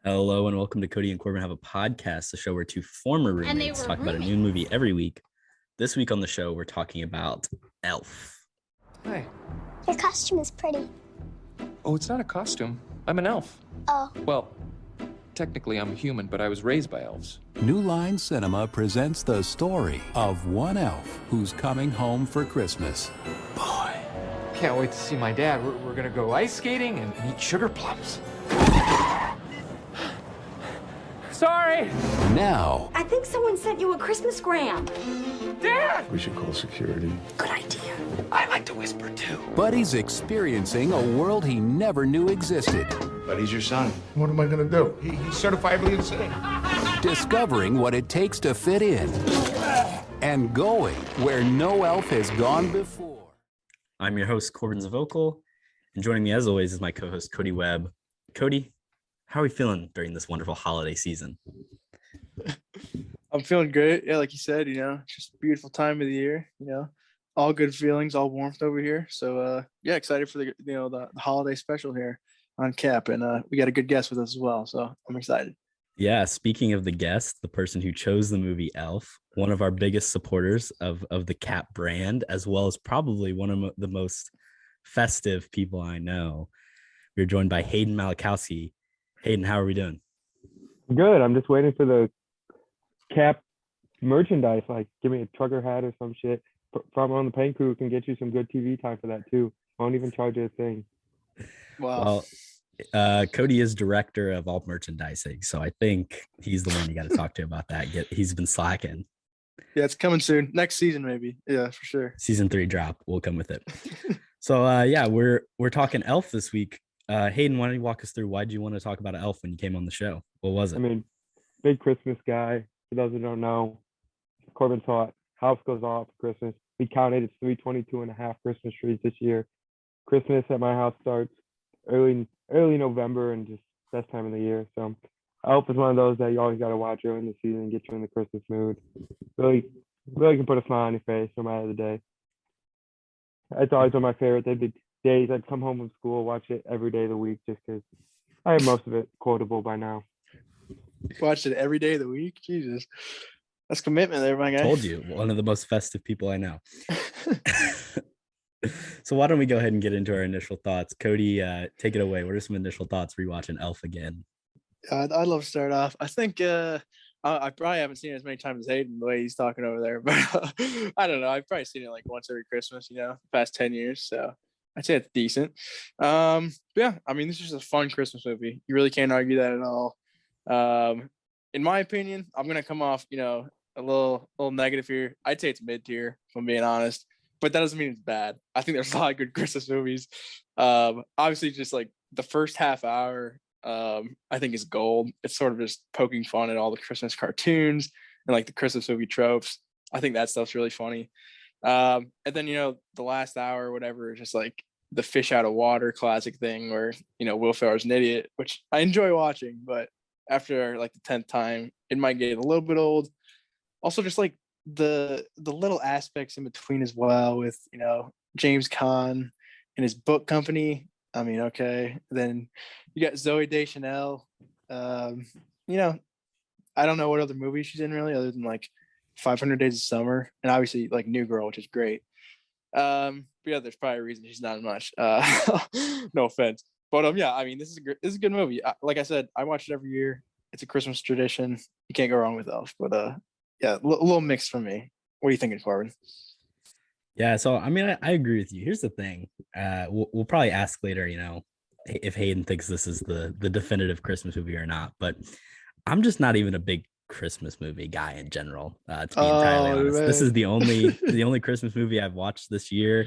Hello and welcome to Kody and Korbin Have a Podcast, the show where two former roommates talk about a new movie every week. This week on the show, we're talking about Elf. Hi. Your costume is pretty. Oh, it's not a costume. I'm an elf. Oh. Well, technically I'm a human, but I was raised by elves. New Line Cinema presents the story of one elf who's coming home for Christmas. Boy. Can't wait to see my dad. We're gonna go ice skating and eat sugar plums. Sorry! Now, I think someone sent you a Christmasgram. Dad! We should call security. Good idea. I like to whisper too. Buddy's experiencing a world he never knew existed. But he's your son. What am I gonna do? He's certifiably insane. Discovering what it takes to fit in. And going where no elf has gone before. I'm your host, Korbin Zvokel, and joining me as always is my co-host, Kody Webb. Kody, how are we feeling during this wonderful holiday season? I'm feeling great. Yeah, like you said, just a beautiful time of the year, all good feelings, all warmth over here. So, excited for the holiday special here on KHAP. And we got a good guest with us as well. So I'm excited. Yeah, speaking of the guest, the person who chose the movie Elf, one of our biggest supporters of the KHAP brand, as well as probably one of the most festive people I know. We're joined by Haydn Malackowski. Haydn, how are we doing? Good. I'm just waiting for the KHAP merchandise. Like, give me a trucker hat or some shit. From on the paint crew can get you some good TV time for that too. I won't even charge you a thing. Wow. Well, Kody is director of all merchandising, so I think he's the one you got to talk to about that. He's been slacking. Yeah, it's coming soon. Next season, maybe. Yeah, for sure. Season 3 drop will come with it. So we're talking Elf this week. Haydn, why don't you walk us through why did you want to talk about Elf when you came on the show? What was it? I mean, big Christmas guy. For those who don't know, Korbin taught house goes off for Christmas. We counted it's 322 and a half Christmas trees this year. Christmas at my house starts early November and just best time of the year. So Elf is one of those that you always got to watch early in the season and get you in the Christmas mood. Really can put a smile on your face no matter the day. It's always one of my favorite. They'd be days I'd come home from school, watch it every day of the week just because I have most of it quotable by now. Watched it every day of the week. Jesus, that's commitment there, my guy. Told you, one of the most festive people I know. So why don't we go ahead and get into our initial thoughts? Kody, take it away. What are some initial thoughts rewatching Elf again? I'd love to start off. I think I probably haven't seen it as many times as Hayden, the way he's talking over there, but I don't know. I've probably seen it like once every Christmas, the past 10 years. So I'd say it's decent. Yeah, I mean, this is just a fun Christmas movie. You really can't argue that at all. In my opinion, I'm gonna come off, a little negative here. I'd say it's mid-tier, if I'm being honest, but that doesn't mean it's bad. I think there's a lot of good Christmas movies. Obviously, just like the first half hour, I think is gold. It's sort of just poking fun at all the Christmas cartoons and like the Christmas movie tropes. I think that stuff's really funny. And then, the last hour or whatever is just like the fish out of water classic thing where, Will Ferrell's an idiot, which I enjoy watching, but after like the 10th time, it might get a little bit old. Also, just like the little aspects in between as well with, James Caan and his book company. I mean, okay. Then you got Zoey Deschanel. I don't know what other movies she's in really, other than like 500 Days of Summer, and obviously like New Girl, which is great. But yeah, there's probably a reason she's not in much. No offense, but yeah, I mean, this is a good movie. Like I said, I watch it every year. It's a Christmas tradition. You can't go wrong with Elf. But yeah, a little mixed for me. What are you thinking, Korbin? Yeah, so I mean, I agree with you. Here's the thing. We'll probably ask later, if Hayden thinks this is the definitive Christmas movie or not. But I'm just not even a big Christmas movie guy in general, to be entirely honest. Man. This is the only Christmas movie I've watched this year.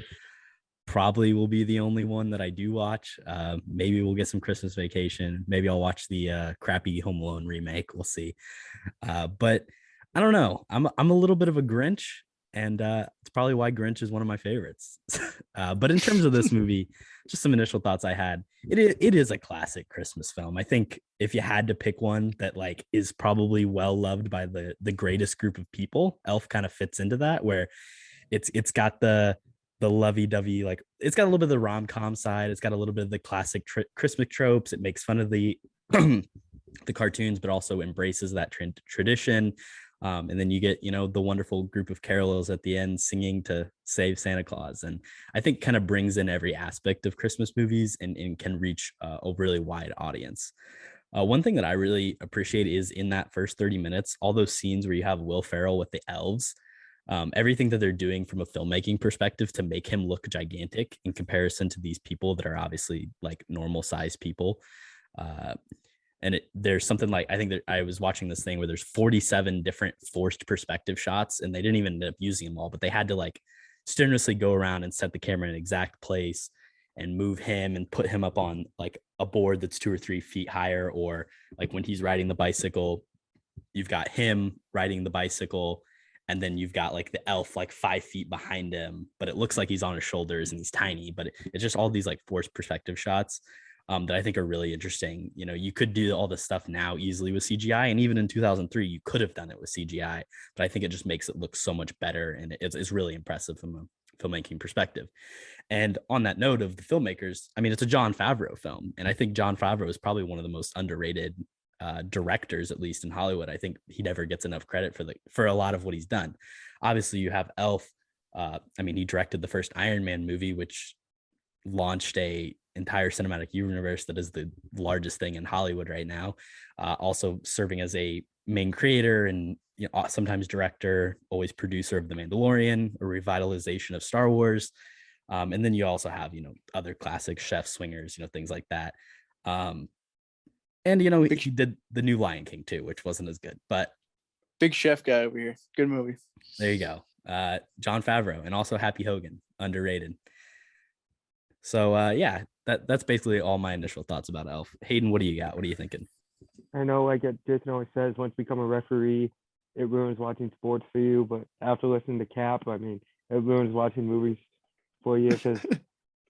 Probably will be the only one that I do watch. Maybe we'll get some Christmas Vacation. Maybe I'll watch the crappy Home Alone remake. We'll see. But I don't know. I'm a little bit of a Grinch, and it's probably why Grinch is one of my favorites. But in terms of this movie, just some initial thoughts I had. It is a classic Christmas film. I think if you had to pick one that like is probably well loved by the greatest group of people, Elf kind of fits into that, where it's got the lovey-dovey, like it's got a little bit of the rom-com side. It's got a little bit of the classic Christmas tropes. It makes fun of the the cartoons, but also embraces that tradition. And then you get, the wonderful group of carolers at the end singing to save Santa Claus. And I think kind of brings in every aspect of Christmas movies and can reach a really wide audience. One thing that I really appreciate is in that first 30 minutes, all those scenes where you have Will Ferrell with the elves, everything that they're doing from a filmmaking perspective to make him look gigantic in comparison to these people that are obviously like normal sized people. And there's something like, I think that I was watching this thing where there's 47 different forced perspective shots, and they didn't even end up using them all, but they had to like strenuously go around and set the camera in an exact place and move him and put him up on like a board that's 2 or 3 feet higher. Or like when he's riding the bicycle, you've got him riding the bicycle, and then you've got like the elf like 5 feet behind him, but it looks like he's on his shoulders and he's tiny. But it's just all these like forced perspective shots that I think are really interesting. You could do all this stuff now easily with CGI, and even in 2003 you could have done it with CGI, but I think it just makes it look so much better, and it's really impressive from a filmmaking perspective. And on that note of the filmmakers, I mean, it's a Jon Favreau film, and I think Jon Favreau is probably one of the most underrated directors, at least in Hollywood. I think he never gets enough credit for a lot of what he's done. Obviously you have Elf. I mean, he directed the first Iron Man movie, which launched a entire cinematic universe that is the largest thing in Hollywood right now. Also serving as a main creator and sometimes director, always producer of The Mandalorian, a revitalization of Star Wars. And then you also have, other classic chef swingers, things like that. And, he did the new Lion King too, which wasn't as good, but big chef guy over here. Good movie. There you go. Jon Favreau, and also Happy Hogan, underrated. So yeah, that's basically all my initial thoughts about Elf. Hayden, what do you got? What are you thinking? I know, like Jason always says, once you become a referee, it ruins watching sports for you. But after listening to KHAP, I mean, it ruins watching movies for you, because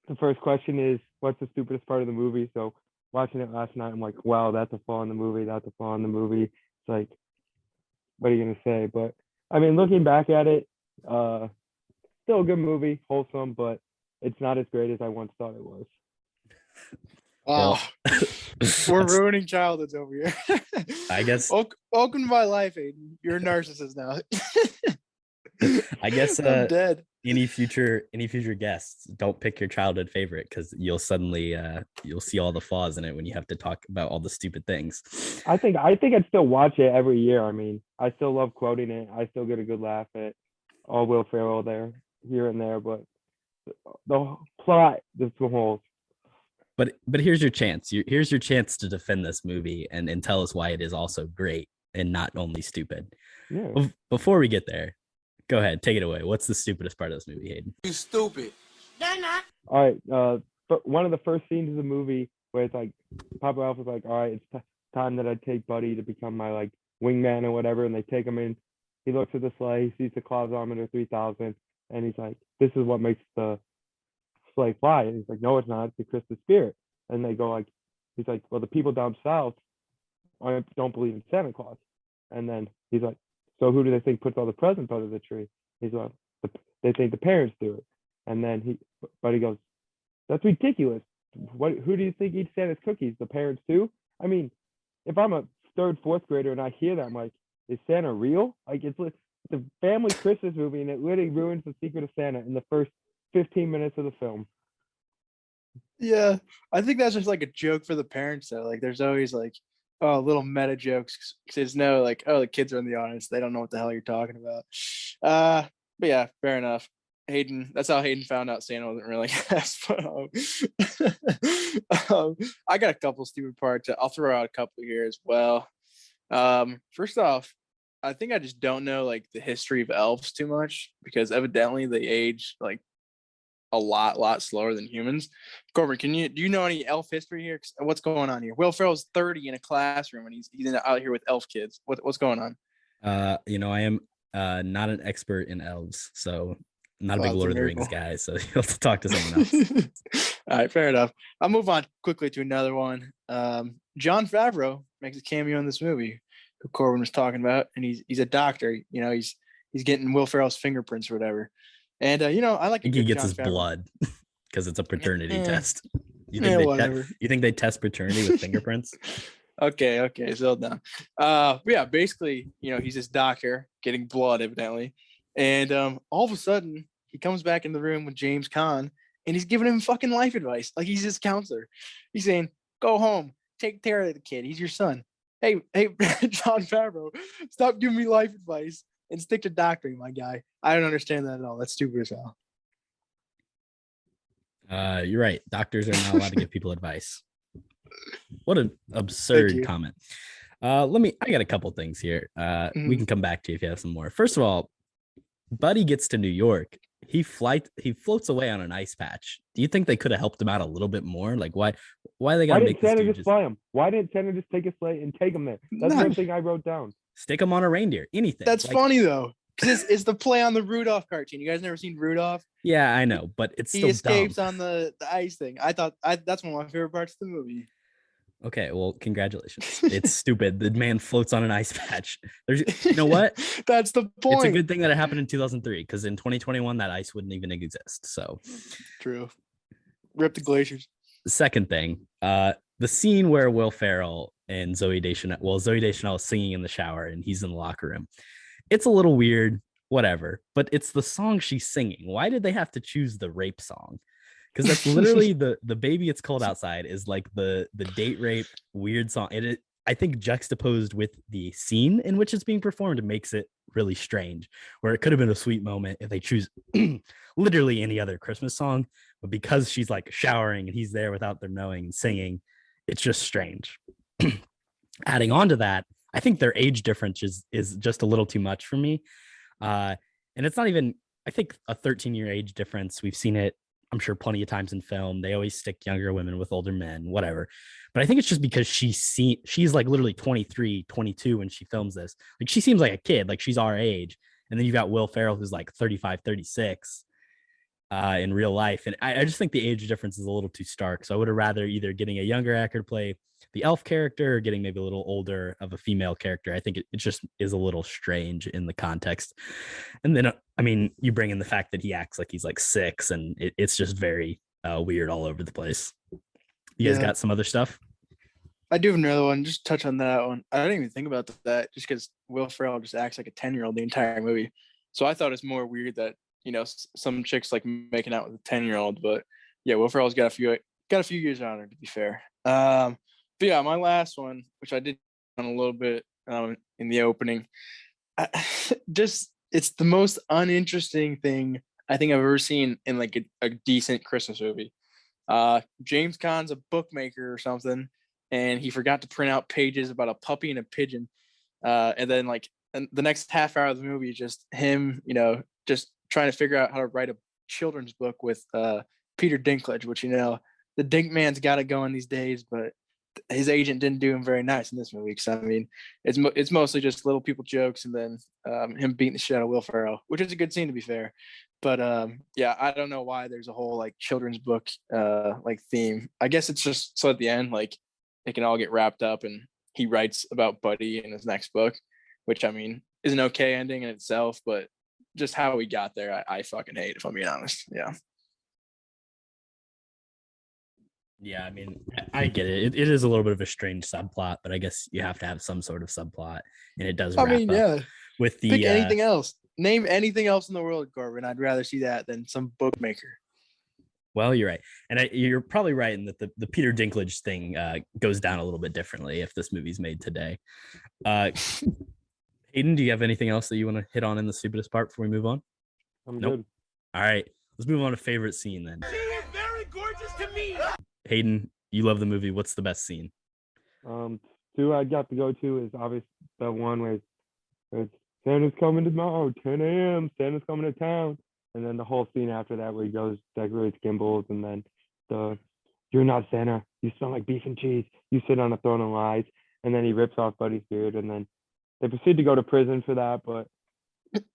the first question is, what's the stupidest part of the movie? So watching it last night, I'm like, wow, that's a flaw in the movie. That's a flaw in the movie. It's like, what are you gonna say? But I mean, looking back at it, still a good movie, wholesome, but it's not as great as I once thought it was. Oh, we're ruining childhoods over here. I guess. Welcome to my life, Aiden. You're a narcissist now. I guess I'm dead. Any future guests, don't pick your childhood favorite, because you'll suddenly you'll see all the flaws in it when you have to talk about all the stupid things. I think I'd still watch it every year. I mean, I still love quoting it. I still get a good laugh at all Will Ferrell there, here and there, but the plot just the whole. But here's your chance. Here's your chance to defend this movie and tell us why it is also great and not only stupid. Yeah. Before we get there, go ahead, take it away. What's the stupidest part of this movie, Hayden? You stupid. They're not. All right. But one of the first scenes of the movie where it's like Papa Ralph is like, all right, it's time that I take Buddy to become my like wingman or whatever, and they take him in. He looks at the sleigh, he sees the Clausometer 3000, and he's like, this is what makes the sleigh fly. And he's like, no, it's not. It's the Christmas spirit. And they go like, he's like, well, the people down south don't believe in Santa Claus. And then he's like, so who do they think puts all the presents under the tree? He's like, they think the parents do it. And then Buddy goes, that's ridiculous. Who do you think eats Santa's cookies? The parents too? I mean, if I'm a third, fourth grader and I hear that, I'm like, is Santa real? Like, it's a family Christmas movie, and it literally ruins the secret of Santa in the first 15 minutes of the film. Yeah, I think that's just like a joke for the parents though. Like, there's always like, oh, little meta jokes, because no, like, oh, the kids are in the audience, they don't know what the hell you're talking about. But yeah, fair enough. Hayden, that's how Hayden found out Santa wasn't really ass. I got a couple stupid parts. I'll throw out a couple here as well. First off, I think I just don't know like the history of elves too much, because evidently they age like a lot slower than humans. Korbin, do you know any elf history here? What's going on here? Will Ferrell's 30 in a classroom, and he's out here with elf kids. What's going on? I am not an expert in elves, so I'm not a big Lord of the Rings guy, so you'll have to talk to someone else. All right, fair enough. I'll move on quickly to another one. Jon Favreau makes a cameo in this movie, who Korbin was talking about, and he's a doctor. He's getting Will Ferrell's fingerprints or whatever. And I like. I think he gets his blood because it's a paternity test. You think they test paternity with fingerprints? Okay, settle down. But yeah, basically, he's this doctor getting blood evidently, and all of a sudden he comes back in the room with James Caan, and he's giving him fucking life advice, like he's his counselor. He's saying, "Go home, take care of the kid. He's your son. Hey, John Favreau, stop giving me life advice and stick to doctoring, my guy." I don't understand that at all. That's stupid as hell. You're right. Doctors are not allowed to give people advice. What an absurd comment. I got a couple things here. We can come back to you if you have some more. First of all, Buddy gets to New York. He floats away on an ice patch. Do you think they could have helped him out a little bit more? Like why they gotta make this Santa dude just fly him? Why didn't Santa just take a sleigh and take him there? That's one thing I wrote down. Stick him on a reindeer. Anything. That's funny though, because it's the play on the Rudolph cartoon. You guys never seen Rudolph? Yeah, I know, but it's he still escapes dumb. on the ice thing. That's one of my favorite parts of the movie. Okay, well, congratulations. It's stupid. The man floats on an ice patch. You know what? That's the point. It's a good thing that it happened in 2003 because in 2021 that ice wouldn't even exist. So true. Rip the glaciers. The second thing, the scene where Will Ferrell and Zoey Deschanel is singing in the shower and he's in the locker room. It's a little weird, whatever, but it's the song she's singing. Why did they have to choose the rape song? Because that's literally the Baby It's Cold Outside is like the date rape weird song. I think juxtaposed with the scene in which it's being performed, it makes it really strange. Where it could have been a sweet moment if they choose literally any other Christmas song, but because she's like showering and he's there without them knowing and singing, it's just strange. Adding on to that, I think their age difference is just a little too much for me. And it's not even, I think a 13-year age difference. We've seen it, I'm sure, plenty of times in film. They always stick younger women with older men, whatever. But I think it's just because she's like literally 23, 22 when she films this. Like she seems like a kid, like she's our age. And then you've got Will Ferrell, who's like 35, 36 in real life. And I just think the age difference is a little too stark. So I would have rather either getting a younger actor to play the elf character or getting maybe a little older of a female character. I think it just is a little strange in the context. And then, I mean, you bring in the fact that he acts like he's like 6 and it's just very weird all over the place. You guys got some other stuff? I do have another one. Just touch on that one. I didn't even think about that just because Will Ferrell just acts like a 10-year-old the entire movie. So I thought it's more weird that, some chicks like making out with a 10-year-old, but yeah, Will Ferrell's got a few years on her, to be fair. But yeah, my last one, which I did on a little bit in the opening, it's the most uninteresting thing I think I've ever seen in like a decent Christmas movie. James Caan's a bookmaker or something, and he forgot to print out pages about a puppy and a pigeon. And then the next half hour of the movie is just him, just trying to figure out how to write a children's book with Peter Dinklage, which, the Dink Man's got it going these days, but his agent didn't do him very nice in this movie. Because I mean, it's mostly just little people jokes and then him beating the shit out of Will Ferrell, which is a good scene to be fair. But yeah, I don't know why there's a whole like children's book like theme. I guess it's just so at the end, like it can all get wrapped up and he writes about Buddy in his next book, which I mean is an okay ending in itself, but just how we got there, I fucking hate, if I'm being honest. Yeah. Yeah, I mean, I get it. It is a little bit of a strange subplot, but I guess you have to have some sort of subplot, and it does wrap up with the pick anything else. Name anything else in the world, Korbin. I'd rather see that than some bookmaker. Well, you're right, and you're probably right in that the Peter Dinklage thing goes down a little bit differently if this movie's made today. Hayden, do you have anything else that you want to hit on in the stupidest part before we move on? I'm good. All right, let's move on to favorite scene then. She is very gorgeous to me. Hayden, you love the movie. What's the best scene? Two I got to go to is obviously the one where it's Santa's coming tomorrow, 10 a.m. Santa's coming to town, and then the whole scene after that where he goes decorates Gimbals, and then you're not Santa, you smell like beef and cheese, you sit on a throne of lies, and then he rips off Buddy's beard, and then they proceed to go to prison for that, but it's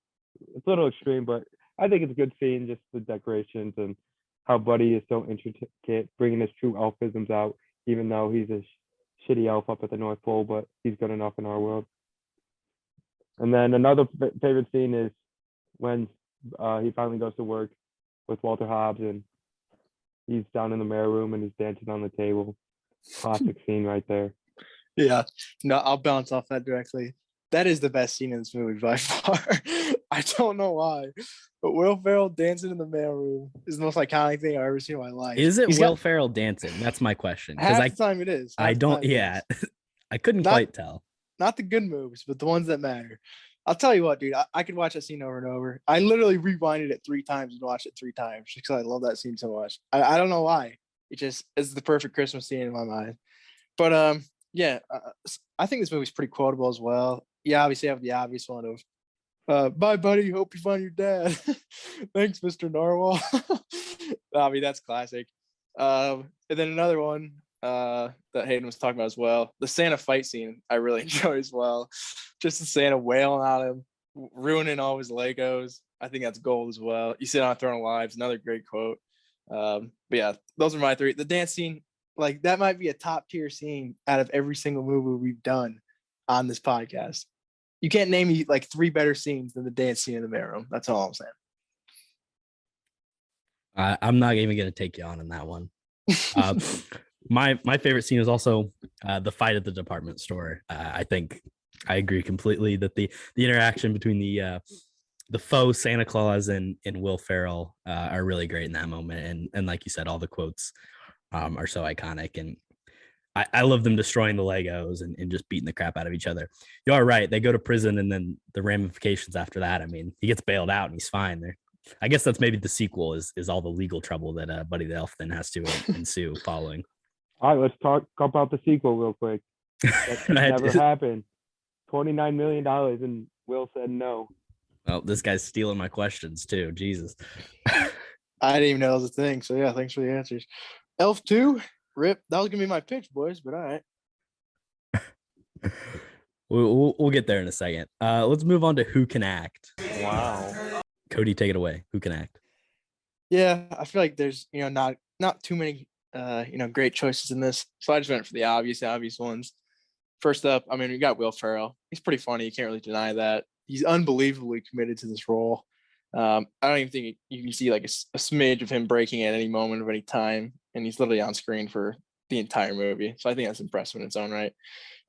a little extreme, but I think it's a good scene, just the decorations and how Buddy is so intricate, bringing his true elfisms out, even though he's a shitty elf up at the North Pole, but he's good enough in our world. And then another favorite scene is when he finally goes to work with Walter Hobbs, and he's down in the mail room and he's dancing on the table. Classic scene right there. Yeah, no, I'll bounce off that directly. That is the best scene in this movie by far. I don't know why, but Will Ferrell dancing in the mailroom is the most iconic thing I've ever seen in my life. Is it He's Will got Ferrell dancing? That's my question. Because half the time it is. I Half the don't. time it Yeah, is. I couldn't Not- quite tell. Not the good moves, but the ones that matter. I'll tell you what, dude. I could watch that scene over and over. I literally rewinded it 3 times and watched it 3 times just because I love that scene so much. I don't know why. It just is the perfect Christmas scene in my mind. But yeah, I think this movie's pretty quotable as well. Yeah, obviously I have the obvious one of bye buddy, hope you find your dad. Thanks, Mr. Narwhal. I mean, that's classic. And then another one that Haydn was talking about as well, the Santa fight scene I really enjoy as well. Just the Santa wailing on him, ruining all his Legos. I think that's gold as well. You sit on a throne of lives, another great quote. But yeah, those are my 3. The dance scene, like that might be a top tier scene out of every single movie we've done on this podcast. You can't name me like 3 better scenes than the dance scene in the mailroom. That's all I'm saying. I'm not even gonna take you on that one. My favorite scene is also the fight at the department store. I think I agree completely that the interaction between the faux Santa Claus and Will Ferrell are really great in that moment. And like you said, all the quotes are so iconic. And I love them destroying the Legos and just beating the crap out of each other. You are right. They go to prison, and then the ramifications after that. I mean, he gets bailed out and he's fine there. I guess that's maybe the sequel is all the legal trouble that Buddy the Elf then has to ensue following. All right, let's talk about the sequel real quick. That never happened. $29 million, and Will said no. Oh, this guy's stealing my questions too. Jesus. I didn't even know it was a thing. So yeah, thanks for the answers. Elf 2, rip. That was gonna be my pitch, boys, but all right. We'll get there in a second. Let's move on to Who Can Act. Wow. Cody, take it away. Who can act? Yeah, I feel like there's not too many great choices in this. So I just went for the obvious ones. First up, I mean, we got Will Ferrell. He's pretty funny. You can't really deny that. He's unbelievably committed to this role. I don't even think you can see like a smidge of him breaking at any moment of any time, and he's literally on screen for the entire movie. So I think that's impressive in its own right.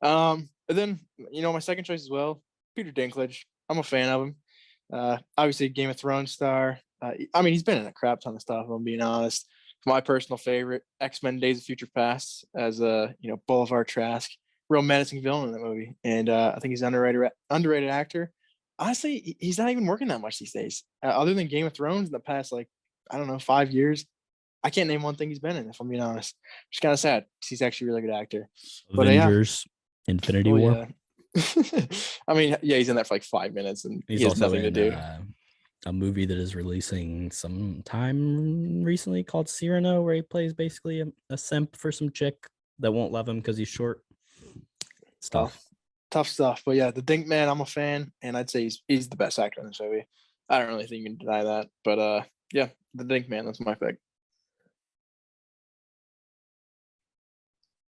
And then my second choice as well, Peter Dinklage. I'm a fan of him. Obviously, Game of Thrones star. I mean, he's been in a crap ton of stuff, if I'm being honest. My personal favorite, X-Men Days of Future Past, as Boulevard Trask, real menacing villain in that movie. And I think he's an underrated actor. Honestly, he's not even working that much these days. Other than Game of Thrones in the past, 5 years, I can't name one thing he's been in, if I'm being honest. It's kind of sad because he's actually a really good actor. Avengers, Infinity War. Yeah. I mean, yeah, he's in there for 5 minutes, and he has nothing to do. A movie that is releasing sometime recently called Cyrano, where he plays basically a simp for some chick that won't love him because he's short. Tough stuff. But yeah, the Dink Man, I'm a fan, and I'd say he's the best actor in this movie. I don't really think you can deny that. But yeah, the Dink Man, that's my pick.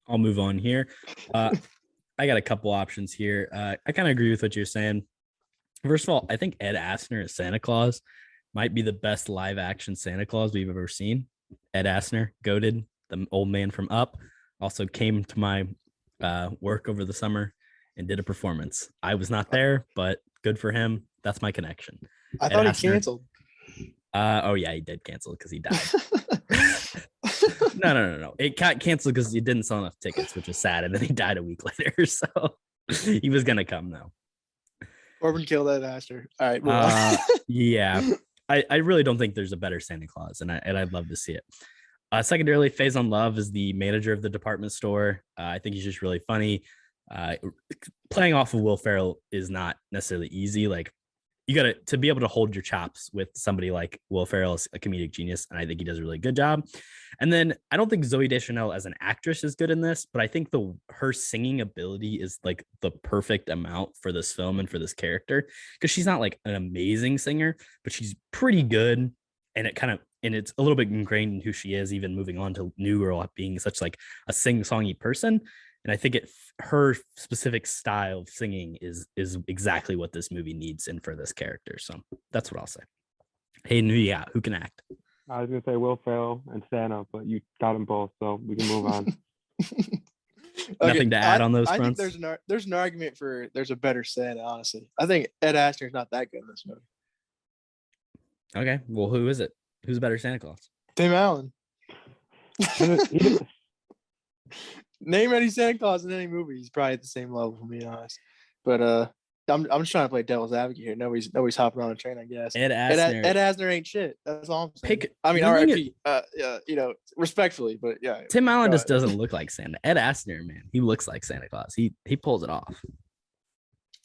I'll move on here. I got a couple options here. I kind of agree with what you're saying. First of all, I think Ed Asner as Santa Claus might be the best live action Santa Claus we've ever seen. Ed Asner, goated, the old man from Up, also came to my work over the summer and did a performance. I was not there, but good for him. That's my connection. I thought he canceled. Oh yeah, he did cancel because he died. No. It got canceled because he didn't sell enough tickets, which is sad. And then he died a week later. So he was going to come though. Korbin killed Ed Asner. All right. Yeah. I really don't think there's a better Santa Claus, and I'd love to see it. Secondarily, Faison Love is the manager of the department store. I think he's just really funny. Playing off of Will Ferrell is not necessarily easy. You got to be able to hold your chops with somebody like Will Ferrell is a comedic genius, and I think he does a really good job. And then I don't think Zoey Deschanel as an actress is good in this, but I think her singing ability is the perfect amount for this film and for this character, because she's not an amazing singer, but she's pretty good, and it's a little bit ingrained in who she is, even moving on to New Girl being such a sing-songy person. And I think her specific style of singing is exactly what this movie needs and for this character. So that's what I'll say. Hayden, who can act? I was gonna say Will Ferrell and Santa, but you got them both, so we can move on. Nothing to add on those I think fronts. there's an argument for there's a better Santa. Honestly, I think Ed Asner's not that good in this movie. Okay, well, who is it? Who's better Santa Claus? Tim Allen. He- Name any Santa Claus in any movie, he's probably at the same level, for being honest. But I'm just trying to play devil's advocate here. Nobody's hopping on a train, I guess. Ed Asner. Ed Asner ain't shit. That's all I'm saying. Pick- I mean, the thing R.I.P. Respectfully, but yeah. Tim Allen go just ahead. doesn't look like Santa. Ed Asner, man, he looks like Santa Claus. He pulls it off.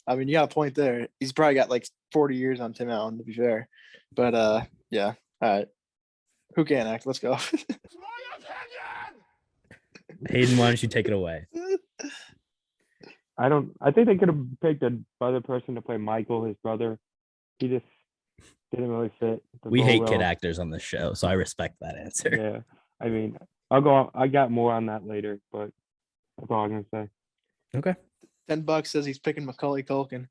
I mean, you got a point there. He's probably got like 40 years on Tim Allen, to be fair. But yeah. All right. Who can act? Let's go. Hayden, why don't you take it away? I think they could have picked another person to play Michael, his brother. He just didn't really fit. We hate kid actors on this show, so I respect that answer. Yeah. I mean, I got more on that later, but that's all I'm gonna say. Okay. $10 says he's picking Macaulay Culkin.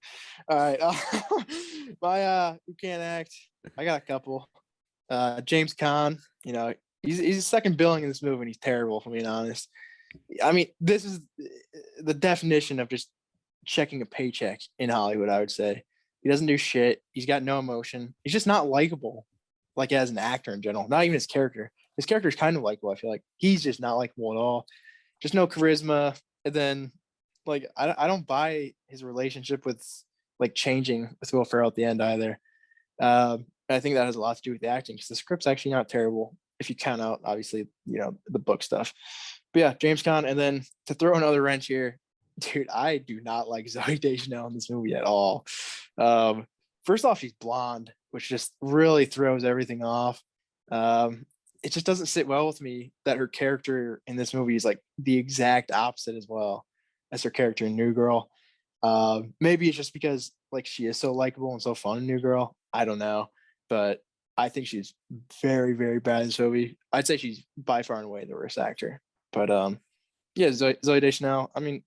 All right. My who can't act? I got a couple. James Caan, he's second billing in this movie and he's terrible, if I'm being honest. I mean, this is the definition of just checking a paycheck in Hollywood, I would say. He doesn't do shit. He's got no emotion. He's just not likable, like as an actor in general. Not even his character. His character is kind of likable, I feel like. He's just not likable at all. Just no charisma. And then, like, I don't buy his relationship with, like, changing with Will Ferrell at the end either. I think that has a lot to do with the acting because the script's actually not terrible if you count out, obviously, the book stuff. But yeah, James Caan. And then to throw another wrench here, dude, I do not like Zoey Deschanel in this movie at all. First off, she's blonde, which just really throws everything off. It just doesn't sit well with me that her character in this movie is like the exact opposite as well as her character in New Girl. Maybe it's just because like she is so likable and so fun in New Girl. I don't know. But I think she's very, very bad in this movie. I'd say she's by far and away the worst actor. But yeah, Zoey Deschanel, I mean,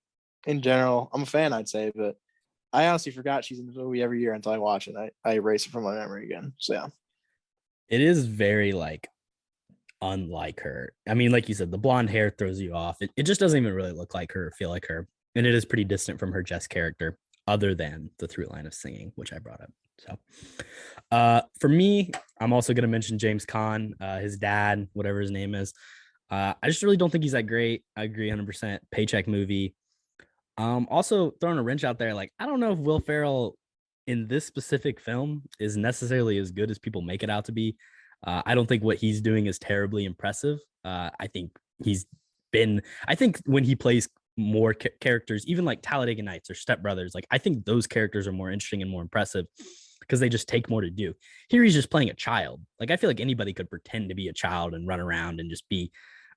in general, I'm a fan, I'd say, but I honestly forgot she's in the movie every year until I watch it. I erase it from my memory again. So yeah. It is very like unlike her. I mean, like you said, the blonde hair throws you off. It just doesn't even really look like her or feel like her. And it is pretty distant from her Jess character, other than the through line of singing, which I brought up. So for me, I'm also going to mention James Caan, his dad, whatever his name is. I just really don't think he's that great. I agree 100%. Paycheck movie. Also throwing a wrench out there. Like, I don't know if Will Ferrell in this specific film is necessarily as good as people make it out to be. I don't think what he's doing is terribly impressive. I think when he plays more characters, even like Talladega Nights or Step Brothers, like I think those characters are more interesting and more impressive because they just take more to do. Here he's just playing a child. Like I feel like anybody could pretend to be a child and run around and just be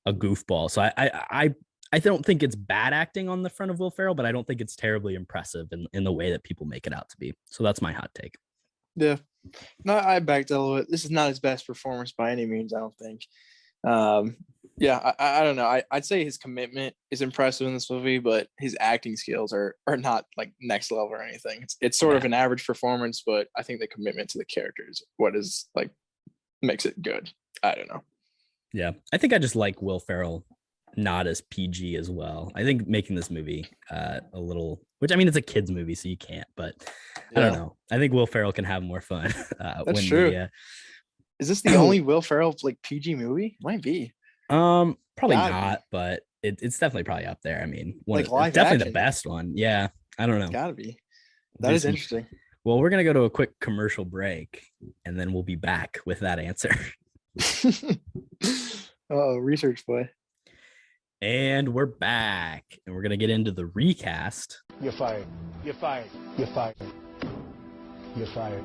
a goofball. So I don't think it's bad acting on the front of Will Ferrell, but I don't think it's terribly impressive in the way that people make it out to be. So that's my hot take. Yeah. No, I backed a little bit. This is not his best performance by any means, I don't think. Yeah, I don't know. I'd say his commitment is impressive in this movie, but his acting skills are not like next level or anything. It's sort of an average performance, but I think the commitment to the character is what is like makes it good. I don't know. Yeah, I think I just like Will Ferrell not as PG as well. I think making this movie a little, which I mean it's a kids movie, so you can't. But I don't know. I think Will Ferrell can have more fun. That's true. Is this the only Will Ferrell like PG movie? Might be. Probably Gotta not, but it's definitely probably up there. I mean, Like live definitely action. the best one. Yeah, I don't know. Gotta be. That is interesting. Well, we're gonna go to a quick commercial break, and then we'll be back with that answer. Oh, research boy. And we're back, and we're gonna get into the recast. You're fired. You're fired. You're fired. You're fired.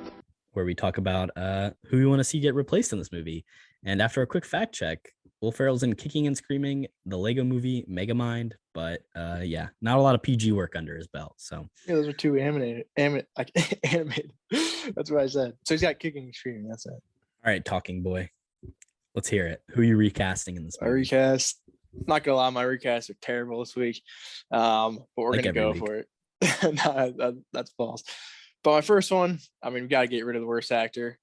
Where we talk about who we want to see get replaced in this movie. And after a quick fact check, Will Ferrell's in Kicking and Screaming, the Lego movie, Megamind, but yeah, not a lot of PG work under his belt. So yeah, those are two animated. That's what I said. So he's got Kicking and Screaming. That's it. All right, talking boy. Let's hear it. Who are you recasting in this movie? My recast. Not gonna lie, my recasts are terrible this week. But we're Like gonna go every for it. No, that's false. But my first one, I mean, we got to get rid of the worst actor,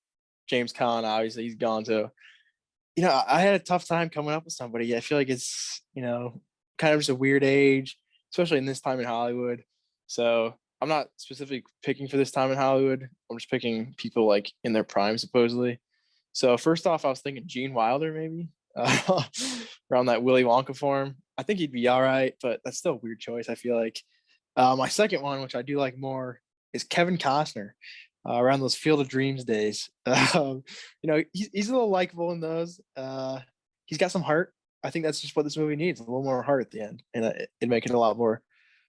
James Caan. Obviously, he's gone. So, I had a tough time coming up with somebody. I feel like it's, kind of just a weird age, especially in this time in Hollywood. So I'm not specifically picking for this time in Hollywood. I'm just picking people like in their prime, supposedly. So first off, I was thinking Gene Wilder, maybe around that Willy Wonka form. I think he'd be all right, but that's still a weird choice, I feel like. My second one, which I do like more, is Kevin Costner around those Field of Dreams days. He's a little likable in those. He's got some heart. I think that's just what this movie needs, a little more heart at the end, and it'd make it a lot more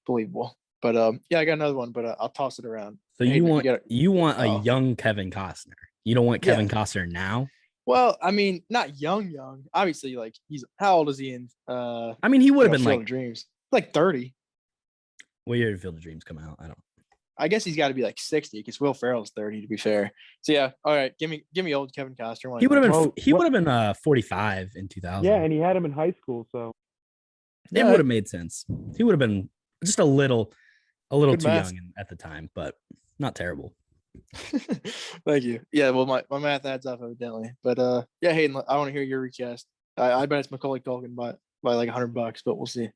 believable. But I got another one, but I'll toss it around. So you want a young Kevin Costner. You don't want Kevin Costner now? Well, I mean, not young. Obviously, like he's how old is he in? I mean, he would have been Field of Dreams, like 30. What year did Field of Dreams come out? I guess he's got to be like 60 because Will Ferrell's 30, to be fair. So yeah, all right, give me old Kevin Costner. He would have been 45 in 2000. Yeah, and he had him in high school, so it would have made sense. He would have been just a little too math. young at the time, but not terrible. Thank you. Yeah, well, my math adds up evidently, but yeah, Hayden, I want to hear your recast. I bet it's Macaulay Culkin by like $100, but we'll see.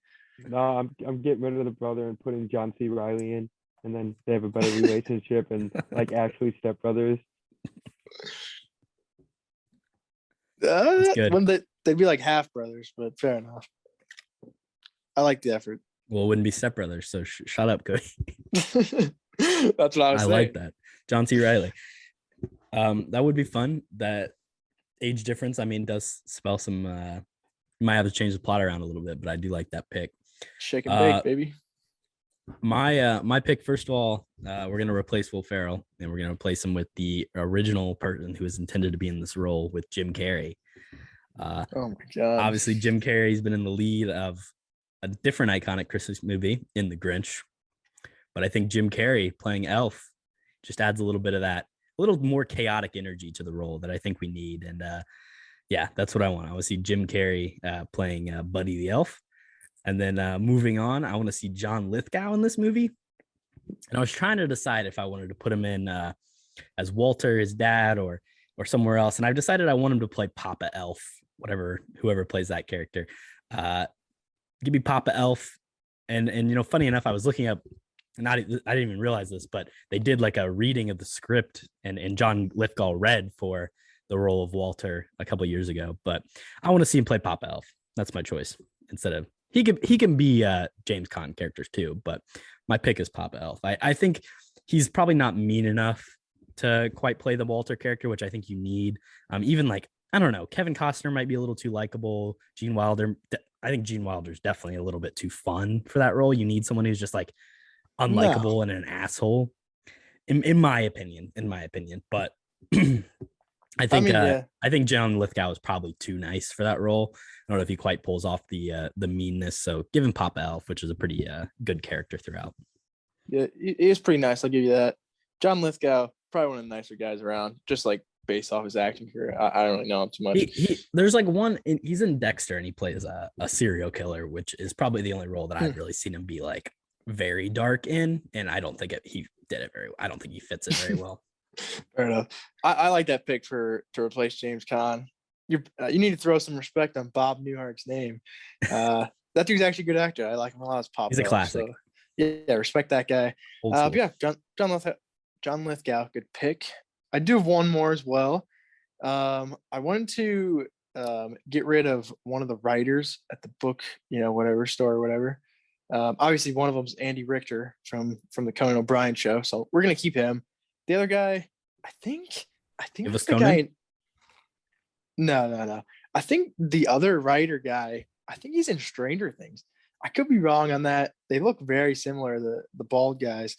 No, I'm getting rid of the brother and putting John C. Reilly in, and then they have a better relationship and like actually stepbrothers. Good. When they'd be like half brothers, but fair enough. I like the effort. Well, it wouldn't be stepbrothers, so shut up, Cody. That's what I was saying. Like that. John C. Reilly. That would be fun. That age difference, I mean, does spell some you might have to change the plot around a little bit, but I do like that pick. Shake and bake, baby. My pick, first of all, we're gonna replace Will Ferrell, and we're gonna replace him with the original person who was intended to be in this role, with Jim Carrey. Oh my god! Obviously, Jim Carrey's been in the lead of a different iconic Christmas movie in The Grinch, but I think Jim Carrey playing Elf just adds a little bit of that, a little more chaotic energy to the role that I think we need. And yeah, that's what I want. I want to see Jim Carrey playing Buddy the Elf. And then moving on, I want to see John Lithgow in this movie. And I was trying to decide if I wanted to put him in as Walter, his dad, or somewhere else. And I've decided I want him to play Papa Elf, whoever plays that character. Give me Papa Elf. And funny enough, I was looking up, and I didn't even realize this, but they did like a reading of the script, and John Lithgow read for the role of Walter a couple of years ago. But I want to see him play Papa Elf. That's my choice. Instead of he can be James Caan characters too, but my pick is Papa Elf. I think he's probably not mean enough to quite play the Walter character, which I think you need. Even like, I don't know, Kevin Costner might be a little too likable. Gene Wilder, I think Gene Wilder's definitely a little bit too fun for that role. You need someone who's just like unlikable and an asshole, in my opinion. But I think John Lithgow is probably too nice for that role. I don't know if he quite pulls off the meanness. So give him Papa Elf, which is a pretty good character throughout. Yeah, he is pretty nice. I'll give you that. John Lithgow, probably one of the nicer guys around, just like based off his acting career. I don't really know him too much. There's like he's in Dexter, and he plays a serial killer, which is probably the only role that I've really seen him be like very dark in. And I don't think he did it very well. I don't think he fits it very well. Fair enough. I like that pick to replace James Caan. You need to throw some respect on Bob Newhart's name. That dude's actually a good actor. I like him a lot as Pop. He's a classic. So, yeah, respect that guy. Yeah, John Lithgow, good pick. I do have one more as well. I wanted to get rid of one of the writers at the book, whatever store or whatever. Obviously, one of them is Andy Richter from the Conan O'Brien show, so we're gonna keep him. The other guy, I think that's the guy. No. I think the other writer guy, I think he's in Stranger Things. I could be wrong on that. They look very similar, the bald guys.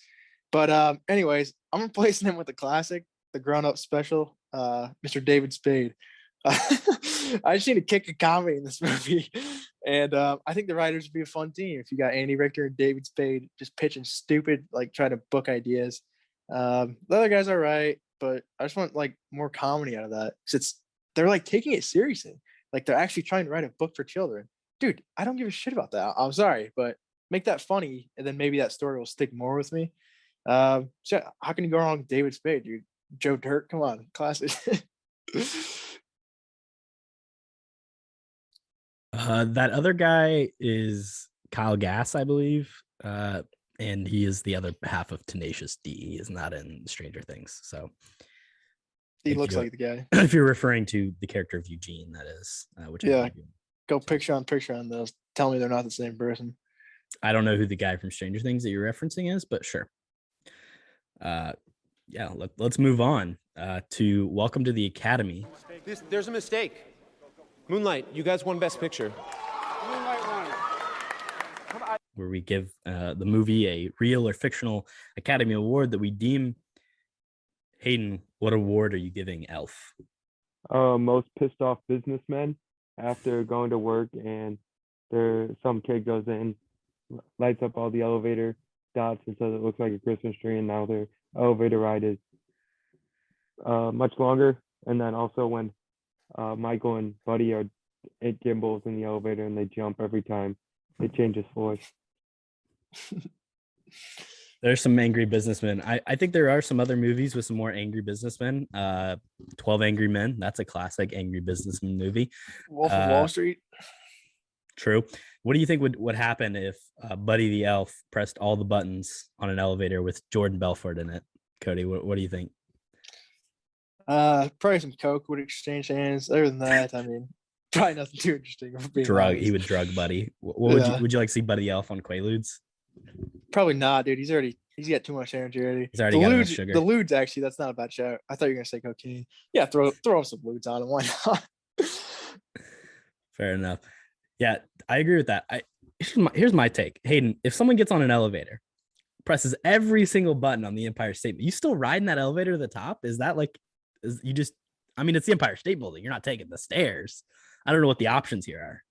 But anyways, I'm replacing him with the classic, the grown-up special, Mr. David Spade. I just need to kick a comedy in this movie. And I think the writers would be a fun team if you got Andy Richter and David Spade just pitching stupid, like trying to book ideas. The other guys are right, but I just want like more comedy out of that, because they're like taking it seriously, like they're actually trying to write a book for children. Dude, I don't give a shit about that. I'm sorry, but make that funny, and then maybe that story will stick more with me. So how can you go wrong with David Spade, dude? Joe Dirt, come on, classic. That other guy is Kyle Gass, I believe. And he is the other half of Tenacious D. He is not in Stranger Things. So He looks like the guy. If you're referring to the character of Eugene, that is, which yeah, go picture on those. Tell me they're not the same person. I don't know who the guy from Stranger Things that you're referencing is, but sure. Yeah, let's move on to Welcome to the Academy. There's a mistake. Moonlight, you guys won Best Picture. Where we give the movie a real or fictional Academy Award that we deem. Haydn, what award are you giving Elf? Most pissed off businessmen after going to work and some kid goes in, lights up all the elevator dots and so it looks like a Christmas tree, and now their elevator ride is much longer. And then also when Michael and Buddy are at gimbals in the elevator and they jump every time it changes floors. There's some angry businessmen. I think there are some other movies with some more angry businessmen. 12 Angry Men. That's a classic angry businessman movie. Wolf of Wall Street. True. What do you think would happen if Buddy the Elf pressed all the buttons on an elevator with Jordan Belfort in it? Kody, what do you think? Probably some coke would exchange hands. Other than that, I mean, probably nothing too interesting. He would drug Buddy. Would you like to see Buddy the Elf on Quaaludes? Probably not, dude. He's got too much energy already. He's already got enough sugar. The lewds, actually, that's not a bad show. I thought you were gonna say cocaine. Yeah, throw some lewds on him. Why not? Fair enough. Yeah, I agree with that. Here's my take. Haydn, if someone gets on an elevator, presses every single button on the Empire State, you still riding that elevator to the top? Is that it's the Empire State Building. You're not taking the stairs. I don't know what the options here are.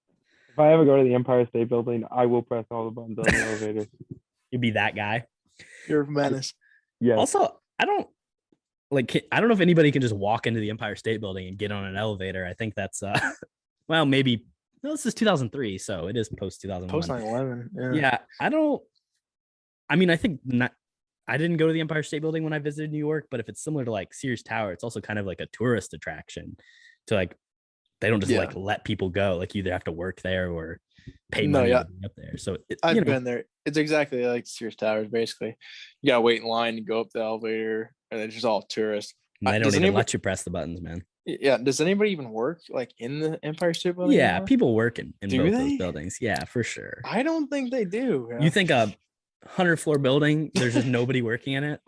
If I ever go to the Empire State Building, I will press all the buttons on the elevator. You'd be that guy. You're a menace. Yeah. Also, I don't know if anybody can just walk into the Empire State Building and get on an elevator. I think that's well, maybe. No, this is 2003, so it is post 2001. Post 9/11. Yeah, I think not. I didn't go to the Empire State Building when I visited New York, but if it's similar to like Sears Tower, it's also kind of like a tourist attraction. To like, they don't just let people go. Like, you either have to work there or pay money to be up there. So I've been there. It's exactly like Sears Towers. Basically, you gotta wait in line to go up the elevator, and it's just all tourists. They don't even let you press the buttons, man. Yeah. Does anybody even work like in the Empire State Building? Yeah, anymore? people work in both those buildings. Yeah, for sure. I don't think they do. You think a 100-floor building, there's just nobody working in it?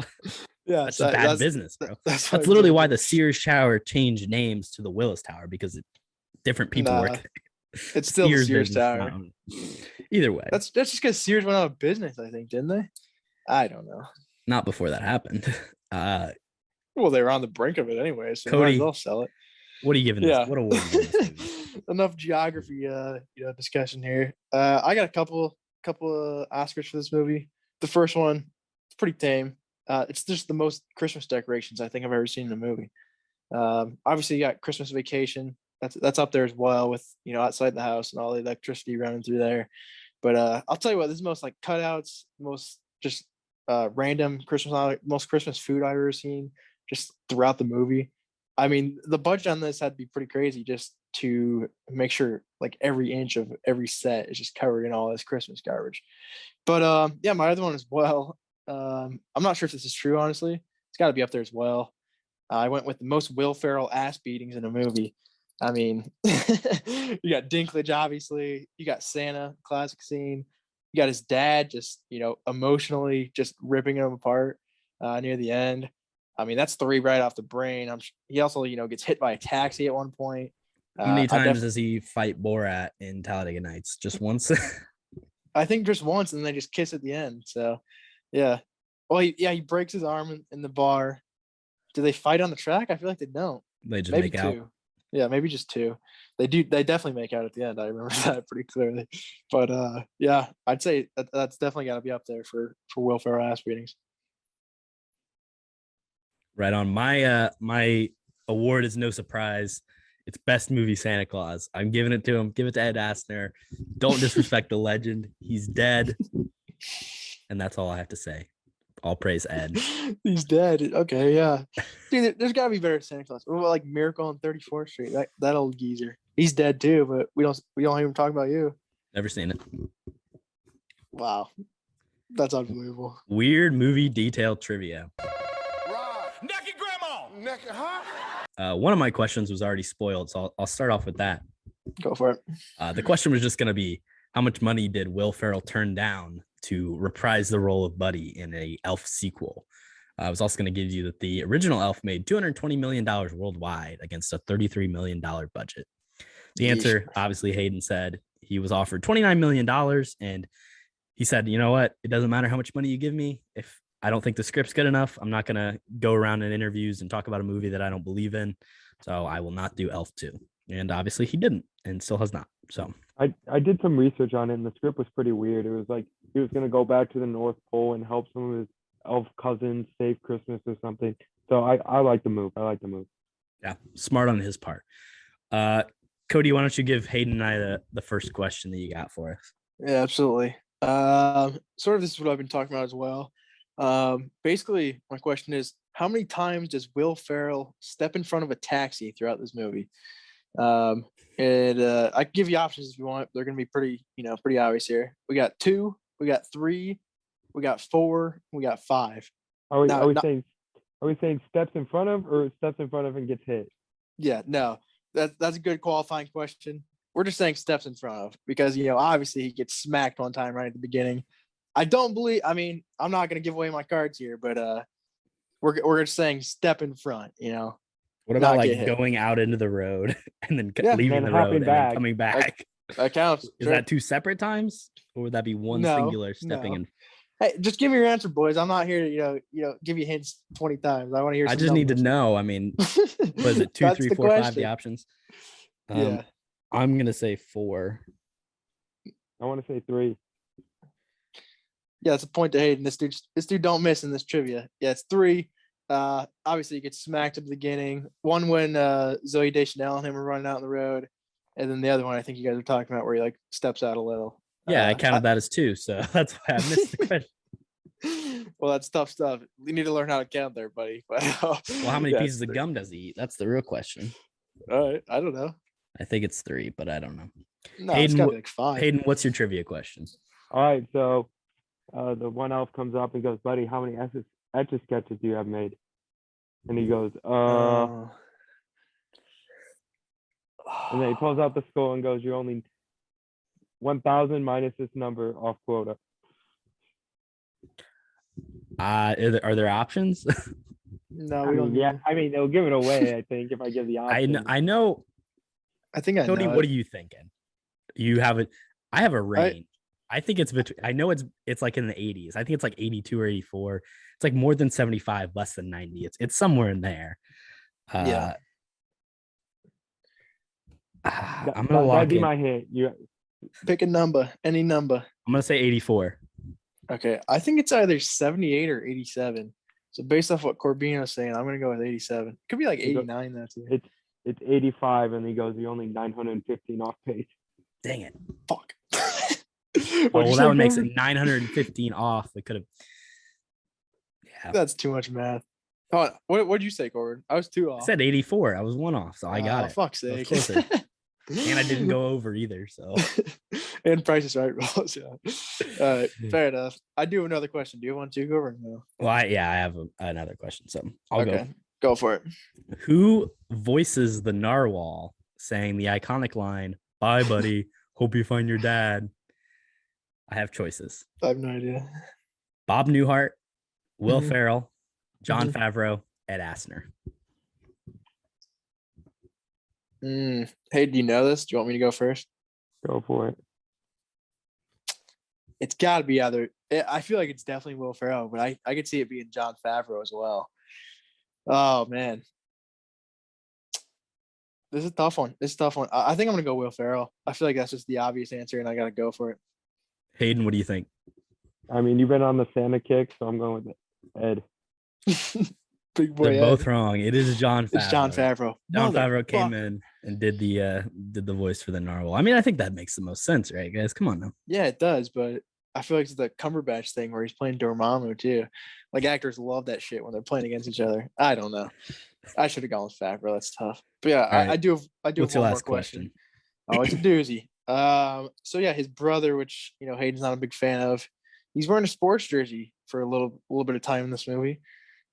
Yeah, that's bad business, bro. That's literally why the Sears Tower changed names to the Willis Tower, because different people work there. It's still the Sears Tower. Either way. That's just because Sears went out of business, I think, didn't they? I don't know. Not before that happened. Well, they were on the brink of it anyway, so Kody, might as well sell it. What are you giving this? What award are you giving this? Enough geography discussion here. I got a couple of Oscars for this movie. The first one, it's pretty tame. It's just the most Christmas decorations I think I've ever seen in a movie. Obviously, you got Christmas Vacation. That's up there as well, with outside the house and all the electricity running through there. But I'll tell you what, this is most like cutouts, most just random most Christmas food I've ever seen just throughout the movie. I mean, the budget on this had to be pretty crazy just to make sure like every inch of every set is just covered in all this Christmas garbage. But yeah, my other one as well. I'm not sure if this is true, honestly. It's got to be up there as well. I went with the most Will Ferrell ass beatings in a movie. I mean, you got Dinklage, obviously. You got Santa, classic scene. You got his dad just, emotionally just ripping him apart near the end. I mean, that's 3 right off the brain. He also, gets hit by a taxi at one point. How many times does he fight Borat in Talladega Nights? Just once? I think just once, and they just kiss at the end. So, yeah. Well, he breaks his arm in the bar. Do they fight on the track? I feel like they don't. They just maybe make 2. out. Yeah, maybe just 2. They definitely make out at the end. I remember that pretty clearly. But yeah, I'd say that's definitely got to be up there for Will Ferrell ass beatings. Right on. My award is no surprise. It's Best Movie Santa Claus. I'm giving it to him. Give it to Ed Asner. Don't disrespect the legend. He's dead. And that's all I have to say. All praise Ed. He's dead. Okay, yeah. Dude, there's got to be better Santa Claus. What about like Miracle on 34th Street? That old geezer. He's dead too, but we don't even talk about you. Never seen it. Wow, that's unbelievable. Weird movie detail trivia. Naked grandma. Naked, huh? One of my questions was already spoiled, so I'll start off with that. Go for it. The question was just going to be, how much money did Will Ferrell turn down to reprise the role of Buddy in a Elf sequel? I was also going to give you that the original Elf made $220 million worldwide against a $33 million budget. The answer, obviously, Haydn said he was offered $29 million, and he said, you know what? It doesn't matter how much money you give me. If I don't think the script's good enough, I'm not going to go around in interviews and talk about a movie that I don't believe in. So I will not do Elf 2. And obviously he didn't and still has not. So I did some research on it, and the script was pretty weird. It was like he was going to go back to the North Pole and help some of his elf cousins save Christmas or something. So I like the move. Yeah, smart on his part. Kody, why don't you give Haydn and I the first question that you got for us? Yeah, absolutely. Sort of this is what I've been talking about as well. Basically, my question is, how many times does Will Ferrell step in front of a taxi throughout this movie? And I can give you options if you want. They're going to be pretty obvious here. We got 2, we got 3, we got 4, we got 5. Are we saying steps in front of, or steps in front of and gets hit? Yeah, no, that's a good qualifying question. We're just saying steps in front of, because obviously he gets smacked one time right at the beginning. I'm not going to give away my cards here, but we're just saying step in front. What about like going out into the road and then leaving the road and then coming back? That counts. Is that 2 separate times, or would that be one singular stepping in? Hey, just give me your answer, boys. I'm not here to give you hints 20 times. I want to hear. I just need to know. I mean, was it 2, 3, 4, 5 the options? Yeah. I'm gonna say 4. I want to say 3. Yeah, it's a point to Haydn. This dude don't miss in this trivia. Yeah, it's 3. Obviously, he gets smacked at the beginning. One when Zoey Deschanel and him are running out on the road, and then the other one I think you guys are talking about where he like steps out a little. Yeah, I counted that as 2, so that's why I missed the question. Well, that's tough stuff. You need to learn how to count there, buddy. But, well, how many pieces of gum does he eat? That's the real question. All right, I don't know. I think it's 3, but I don't know. No, Haydn, it's gotta be like 5. Haydn, what's your trivia question? All right, so the one elf comes up and goes, "Buddy, how many Etch-a-Sketches do you have made?" And he goes, and then he pulls out the skull and goes, "You're only 1,000 minus this number off quota." Are there options? No, we don't. Yeah, I mean, they'll give it away. I think if I give the option. I know. I think I Cody, know. what are you thinking? You have it. I have a range. I think it's between. I know it's like in the 80s. I think it's like 82 or 84. It's like more than 75, less than 90. It's somewhere in there. Yeah. I'm gonna lock that'd be in. my hint. You pick a number, any number. I'm gonna say 84. Okay, I think it's either 78 or 87. So based off what Korbin was saying, I'm gonna go with 87. Could be like 89. That's it. It's 85, and he goes, "You're only 915 off pace." Dang it! Fuck. Well, that one makes it 915 off. They could have. Yeah. That's too much math. Oh, what did you say, Korbin? I was 2 off. I said 84. I was 1 off, so I got it. Fuck's sake. And I didn't go over either. So. And Price is Right rules. Yeah. All right, fair enough. I do have another question. Do you want to go over? No. Well, I have another question. So I'll go. Go for it. Who voices the narwhal saying the iconic line, "Bye, buddy. Hope you find your dad"? I have choices. I have no idea. Bob Newhart, Will Ferrell, Jon Favreau, Ed Asner. Hey, do you know this? Do you want me to go first? Go for it. It's got to be either. I feel like it's definitely Will Ferrell, but I could see it being Jon Favreau as well. Oh man, this is a tough one. I think I'm gonna go Will Ferrell. I feel like that's just the obvious answer, and I gotta go for it. Hayden, what do you think? I mean, you've been on the Santa kick, so I'm going with Ed. Big boy. They're both wrong. It is Jon Favreau. It's Jon Favreau. Jon Favreau came in and did the voice for the narwhal. I mean, I think that makes the most sense, right, guys? Come on now. Yeah, it does, but I feel like it's the Cumberbatch thing where he's playing Dormammu too. Like actors love that shit when they're playing against each other. I don't know. I should have gone with Favreau. That's tough. But yeah, right. I do have What's one your more last question? Oh, it's a doozy. So yeah, his brother, which Hayden's not a big fan of, he's wearing a sports jersey for a little bit of time in this movie.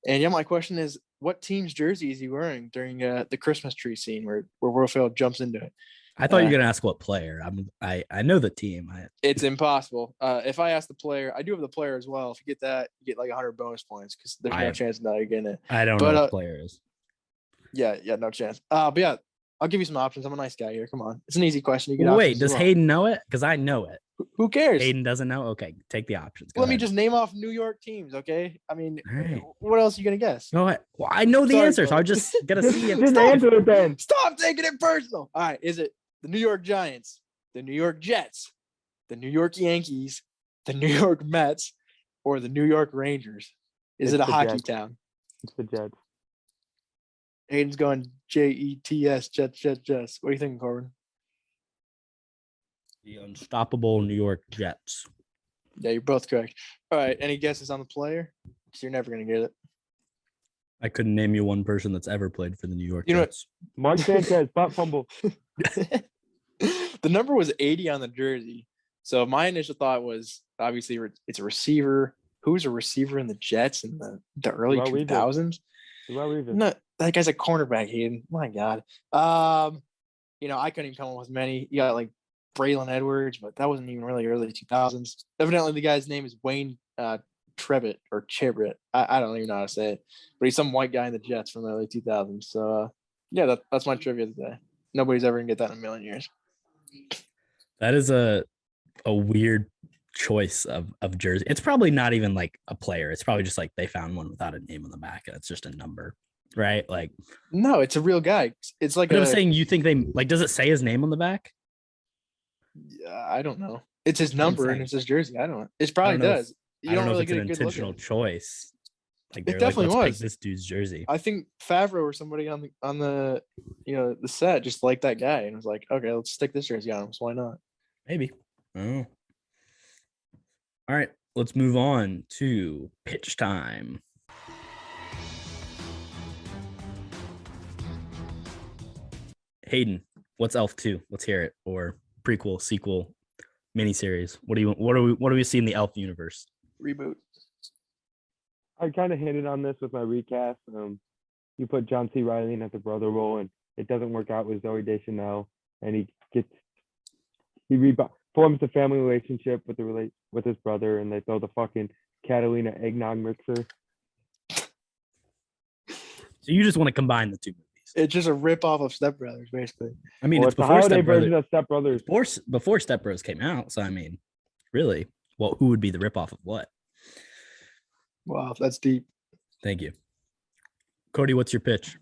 And yeah, my question is, what team's jersey is he wearing during the Christmas tree scene where Will Ferrell jumps into it? I thought you were gonna ask what player. I know the team. It's impossible. If I ask the player, I do have the player as well. If you get that, you get like 100 bonus points because there's no chance now you're getting it. I don't know what the player is. Yeah, no chance. But yeah, I'll give you some options. I'm a nice guy here. Come on, it's an easy question. Wait, does Hayden know it? Because I know it. Who cares? Hayden doesn't know. Okay, take the options. Let me just name off New York teams. Okay, I mean, right. What else are you gonna guess? No, well, I know the answer, so I just gotta see it. Just answer it then. Stop taking it personal. All right, is it the New York Giants, the New York Jets, the New York Yankees, the New York Mets, or the New York Rangers? Is it a hockey town? It's the Jets. Hayden's going Jets, Jets. What do you think, Korbin? The unstoppable New York Jets. Yeah, you're both correct. All right, any guesses on the player? Because you're never going to get it. I couldn't name you one person that's ever played for the New York Jets. Mark Sanchez, butt fumble. The number was 80 on the jersey. So my initial thought was, obviously, it's a receiver. Who's a receiver in the Jets in the early 2000s? No, that guy's a cornerback, Hayden. My God. I couldn't even come up with many. You got like Braylon Edwards, but that wasn't even really early 2000s. Evidently, the guy's name is Wayne Trevitt or Chibrit. I don't even know how to say it, but he's some white guy in the Jets from the early 2000s. So, yeah, that's my trivia today. Nobody's ever going to get that in a million years. That is a weird choice of jersey. It's probably not even like a player. It's probably just like they found one without a name on the back and it's just a number, right? Like, no, it's a real guy. It's like I'm saying, you think they like, does it say his name on the back? I don't know. It's his number and it's his jersey. I don't know. It probably does. You don't know if it's an intentional choice. Like, it definitely was. Pick this dude's jersey. I think Favreau or somebody on the the set just liked that guy and was like, okay, let's stick this jersey on him. So why not? Maybe. Oh. All right, let's move on to pitch time. Hayden, what's Elf 2? Let's hear it. Or prequel, sequel, miniseries. What do we see in the Elf universe? Reboot. I kind of hinted on this with my recast. You put John C. Reilly in as the brother role, and it doesn't work out with Zoey Deschanel, and he forms a family relationship with his brother, and they throw the fucking Catalina eggnog mixer. So you just want to combine the two movies? It's just a rip off of Step Brothers, basically. I mean, it's before Step version of Step Brothers. Before Step Bros came out. So I mean, really, who would be the rip off of what? Wow, that's deep. Thank you, Kody. What's your pitch?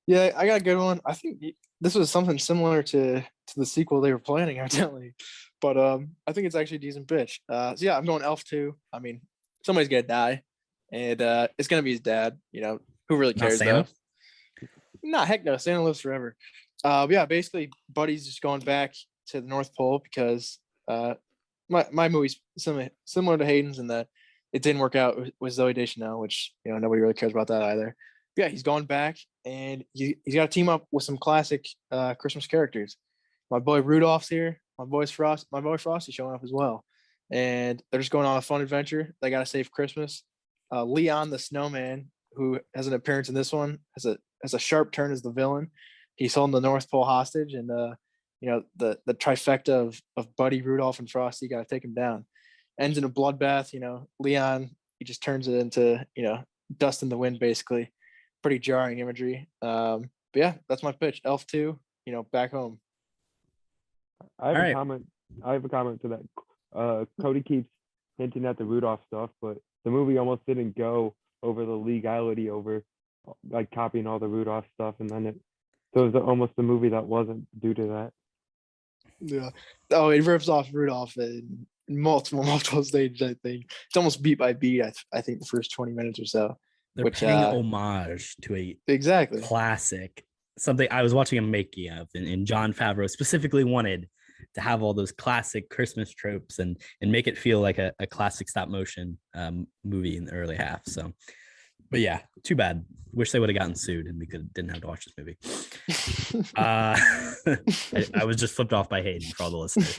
Yeah, I got a good one. I think this was something similar to the sequel they were planning, evidently, but I think it's actually a decent pitch. So yeah, I'm going Elf 2. I mean, somebody's gonna die, and it's gonna be his dad. Who really cares though? Nah, heck no. Santa lives forever. But yeah, basically, Buddy's just going back to the North Pole because my movie's similar to Hayden's in that it didn't work out with Zoey Deschanel, which nobody really cares about that either. But yeah, he's going back and he's got to team up with some classic Christmas characters. My boy Rudolph's here. My boy Frosty's showing up as well, and they're just going on a fun adventure. They got to save Christmas. Leon the Snowman, who has an appearance in this one, has a sharp turn as the villain. He's holding the North Pole hostage, and the trifecta of Buddy, Rudolph, and Frosty got to take him down. Ends in a bloodbath. Leon, he just turns it into dust in the wind, basically. Pretty jarring imagery. But yeah, that's my pitch. Elf 2, back home. I have a comment to that. Kody keeps hinting at the Rudolph stuff, but the movie almost didn't go over the legality over like copying all the Rudolph stuff, and then it was almost a movie that wasn't due to that. Yeah. Oh, it rips off Rudolph in multiple stages. I think it's almost beat by beat. I think the first 20 minutes or so. They're paying homage to a classic. Something I was watching a making of, and Jon Favreau specifically wanted to have all those classic Christmas tropes and make it feel like a classic stop motion movie in the early half. So But yeah, too bad. Wish they would have gotten sued and we didn't have to watch this movie. I was just flipped off by Hayden for all the listeners.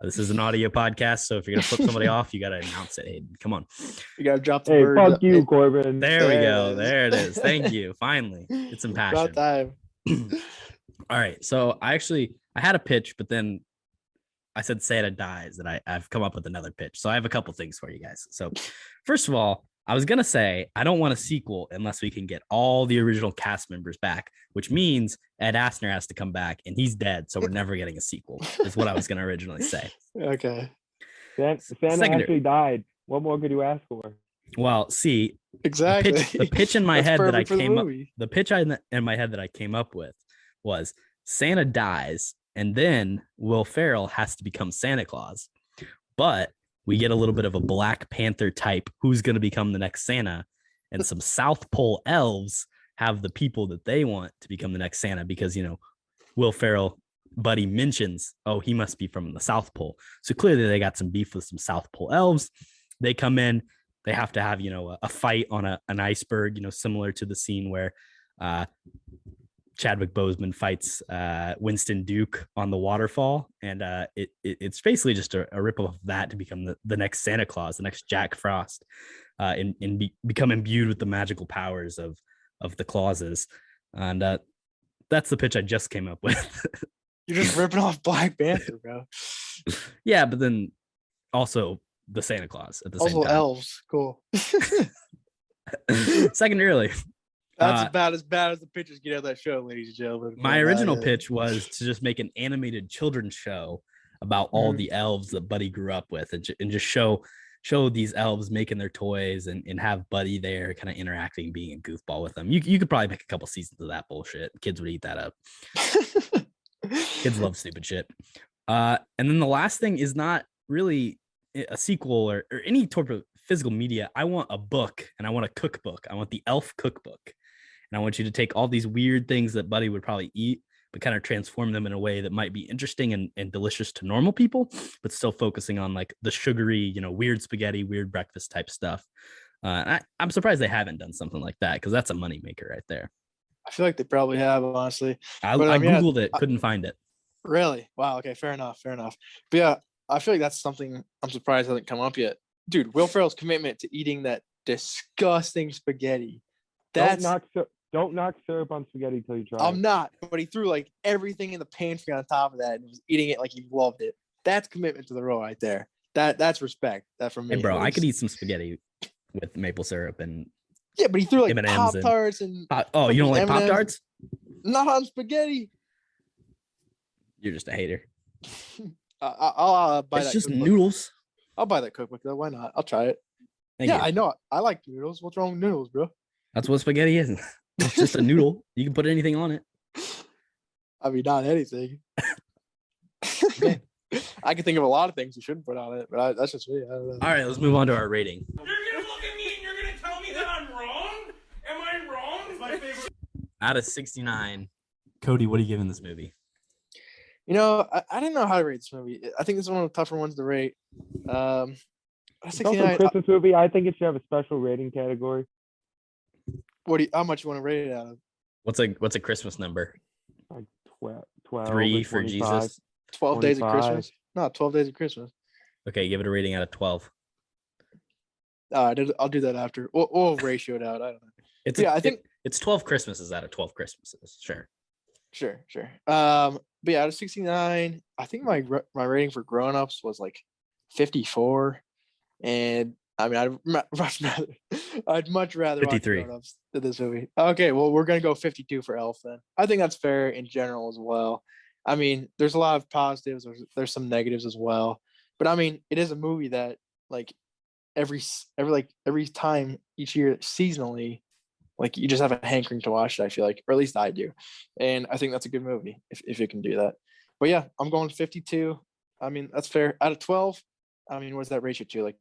This is an audio podcast, so if you're gonna flip somebody off, you gotta announce it, Hayden. Come on. You gotta drop the Hey, word. fuck you, Korbin. There we go. There it is. Thank you. Finally, it's some passion. About time. All right. So I had a pitch, but then I said Santa dies, and I've come up with another pitch. So I have a couple things for you guys. So first of all, I was gonna say I don't want a sequel unless we can get all the original cast members back, which means Ed Asner has to come back, and he's dead, so we're never getting a sequel. Is what I was gonna originally say. Okay. Santa actually died. What more could you ask for? Well, see, Exactly. the pitch in my head that I perfect for the came up, movie. the pitch in my head that I came up with was Santa dies, and then Will Ferrell has to become Santa Claus, but we get a little bit of a Black Panther type who's going to become the next Santa, and some South Pole elves have the people that they want to become the next Santa because, Will Ferrell buddy mentions, oh, he must be from the South Pole. So clearly they got some beef with some South Pole elves. They come in, they have to have, a fight on an iceberg, similar to the scene where Chadwick Boseman fights Winston Duke on the waterfall. And it's basically just a rip off of that to become the next Santa Claus, the next Jack Frost, and become imbued with the magical powers of the Clauses. And that's the pitch I just came up with. You're just ripping off Black Panther, bro. Yeah, but then also the Santa Claus at the same Also time. elves. Cool. Secondarily, That's about as bad as the pictures get out of that show, ladies and gentlemen. my original pitch was to just make an animated children's show about all the elves that Buddy grew up with, and just show these elves making their toys and have Buddy there kind of interacting, being a goofball with them. You could probably make a couple seasons of that bullshit. Kids would eat that up. Kids love stupid shit. And then the last thing is not really a sequel or any type of physical media. I want a book, and I want a cookbook. I want the Elf cookbook. And I want you to take all these weird things that Buddy would probably eat, but kind of transform them in a way that might be interesting and delicious to normal people, but still focusing on like the sugary, weird spaghetti, weird breakfast type stuff. I'm surprised they haven't done something like that, because that's a moneymaker right there. I feel like they probably have, honestly. I mean, Googled it, couldn't find it. Really? Wow. Okay. Fair enough. But yeah, I feel like that's something I'm surprised hasn't come up yet. Dude, Will Ferrell's commitment to eating that disgusting spaghetti. Don't knock syrup on spaghetti till you try. I'm not, but he threw like everything in the pantry on top of that and was eating it like he loved it. That's commitment to the role right there. That's respect. That from me. Hey, bro, I could eat some spaghetti with maple syrup and yeah, but he threw like M&Ms Pop-Tarts and oh, you don't like M&Ms? Pop-Tarts? Not on spaghetti. You're just a hater. I'll buy It's that. just cookbook. noodles. I'll buy that cookbook though. Why not? I'll try it. Thank yeah, you. I know. I like noodles. What's wrong with noodles, bro? That's what spaghetti is. It's just a noodle. You can put anything on it. I mean, not anything. I can think of a lot of things you shouldn't put on it, but that's just me. I don't know. All right, let's move on to our rating. You're gonna look at me and you're gonna tell me that I'm wrong? Am I wrong? It's my favorite. Out of 69, Kody, what are you giving this movie? I didn't know how to rate this movie. I think this is one of the tougher ones to rate. It's also a 69. Christmas movie. I think it should have a special rating category. How much you want to rate it out of? What's a Christmas number? Like 12 3 or for 25. Jesus. 12 days of 25. Christmas? No, 12 days of Christmas. Okay, give it a rating out of 12. I'll do that after. We'll ratio it out. I don't know. I think it's 12 Christmases out of 12 Christmases. Sure. Sure. But yeah, out of 69, I think my rating for grown-ups was like 54. And I mean, I'd much rather 53. watch grown-ups than this movie. Okay, well, we're gonna go 52 for Elf then. I think that's fair in general as well. I mean, there's a lot of positives. There's some negatives as well. But I mean, it is a movie that like every time each year seasonally, like you just have a hankering to watch it, I feel like, or at least I do. And I think that's a good movie if it can do that. But yeah, I'm going 52. I mean, that's fair. Out of 12, I mean, what's that ratio to? Like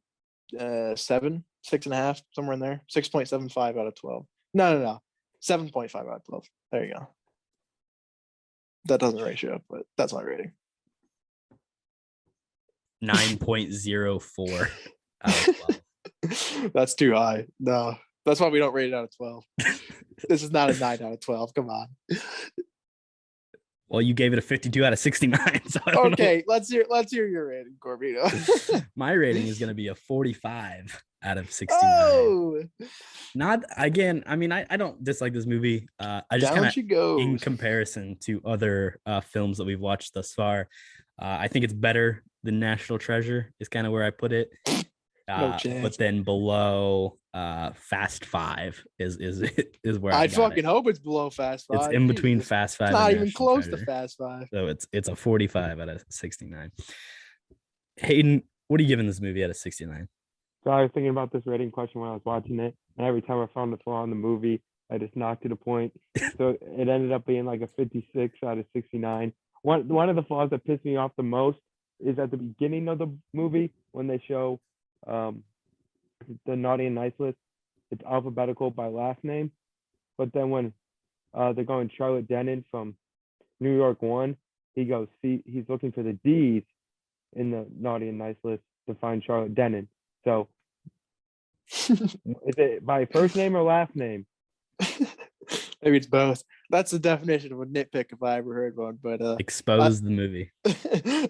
7, 6.5, somewhere in there. 6.75 out of 12. No. 7.5 out of 12. There you go. That doesn't ratio, but that's my rating. 9.04 out of 12. That's too high. No. That's why we don't rate it out of 12. This is not a 9 out of 12. Come on. Well, you gave it a 52 out of 69. So okay, let's hear your rating, Corbino. My rating is going to be a 45 out of 69. Oh, not again. I mean, I don't dislike this movie. I just kind of in comparison to other films that we've watched thus far, I think it's better than National Treasure is kind of where I put it. No chance. But then below Fast Five is where I fucking hope it's below Fast Five. It's in between Fast Five. It's not and even National close Treasure. to Fast Five. So it's a 45 out of 69. Hayden, what are you giving this movie out of 69? So I was thinking about this rating question when I was watching it, and every time I found a flaw in the movie, I just knocked it a point. So it ended up being like a 56 out of 69. One of the flaws that pissed me off the most is at the beginning of the movie when they show the naughty and nice list. It's alphabetical by last name, but then when they're going Charlotte Dennon from New York 1, he's looking for the D's in the naughty and nice list to find Charlotte Dennon. So is it by first name or last name? Maybe it's both. That's the definition of a nitpick if I ever heard one. But expose the movie.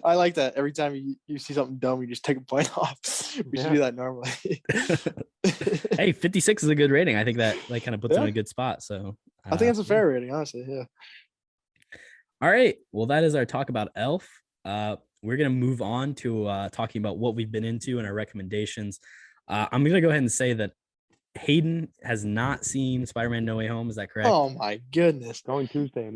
I like that. Every time you see something dumb, you just take a point off. We should do that normally. Hey, 56 is a good rating. I think that kind of puts him in a good spot. So I think that's a fair rating, honestly. Yeah. All right. Well, that is our talk about Elf. We're gonna move on to talking about what we've been into and our recommendations. I'm gonna go ahead and say that Hayden has not seen Spider-Man No Way Home. Is that correct? Oh my goodness. I'm going Tuesday.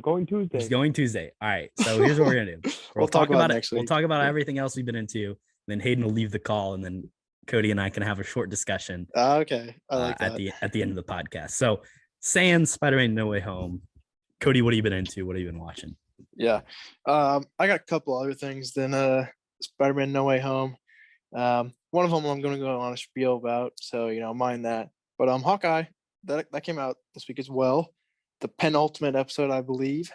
He's going Tuesday. All right. So here's what we're gonna do. We'll talk about it next week. We'll talk about everything else we've been into. Then Hayden will leave the call, and then Kody and I can have a short discussion. Okay. I like that. At the end of the podcast. So sans Spider-Man No Way Home. Cody, what have you been into? What have you been watching? Yeah. I got a couple other things than Spider-Man No Way Home. One of them I'm gonna go on a spiel about, so mind that. But Hawkeye, that came out this week as well. The penultimate episode, I believe.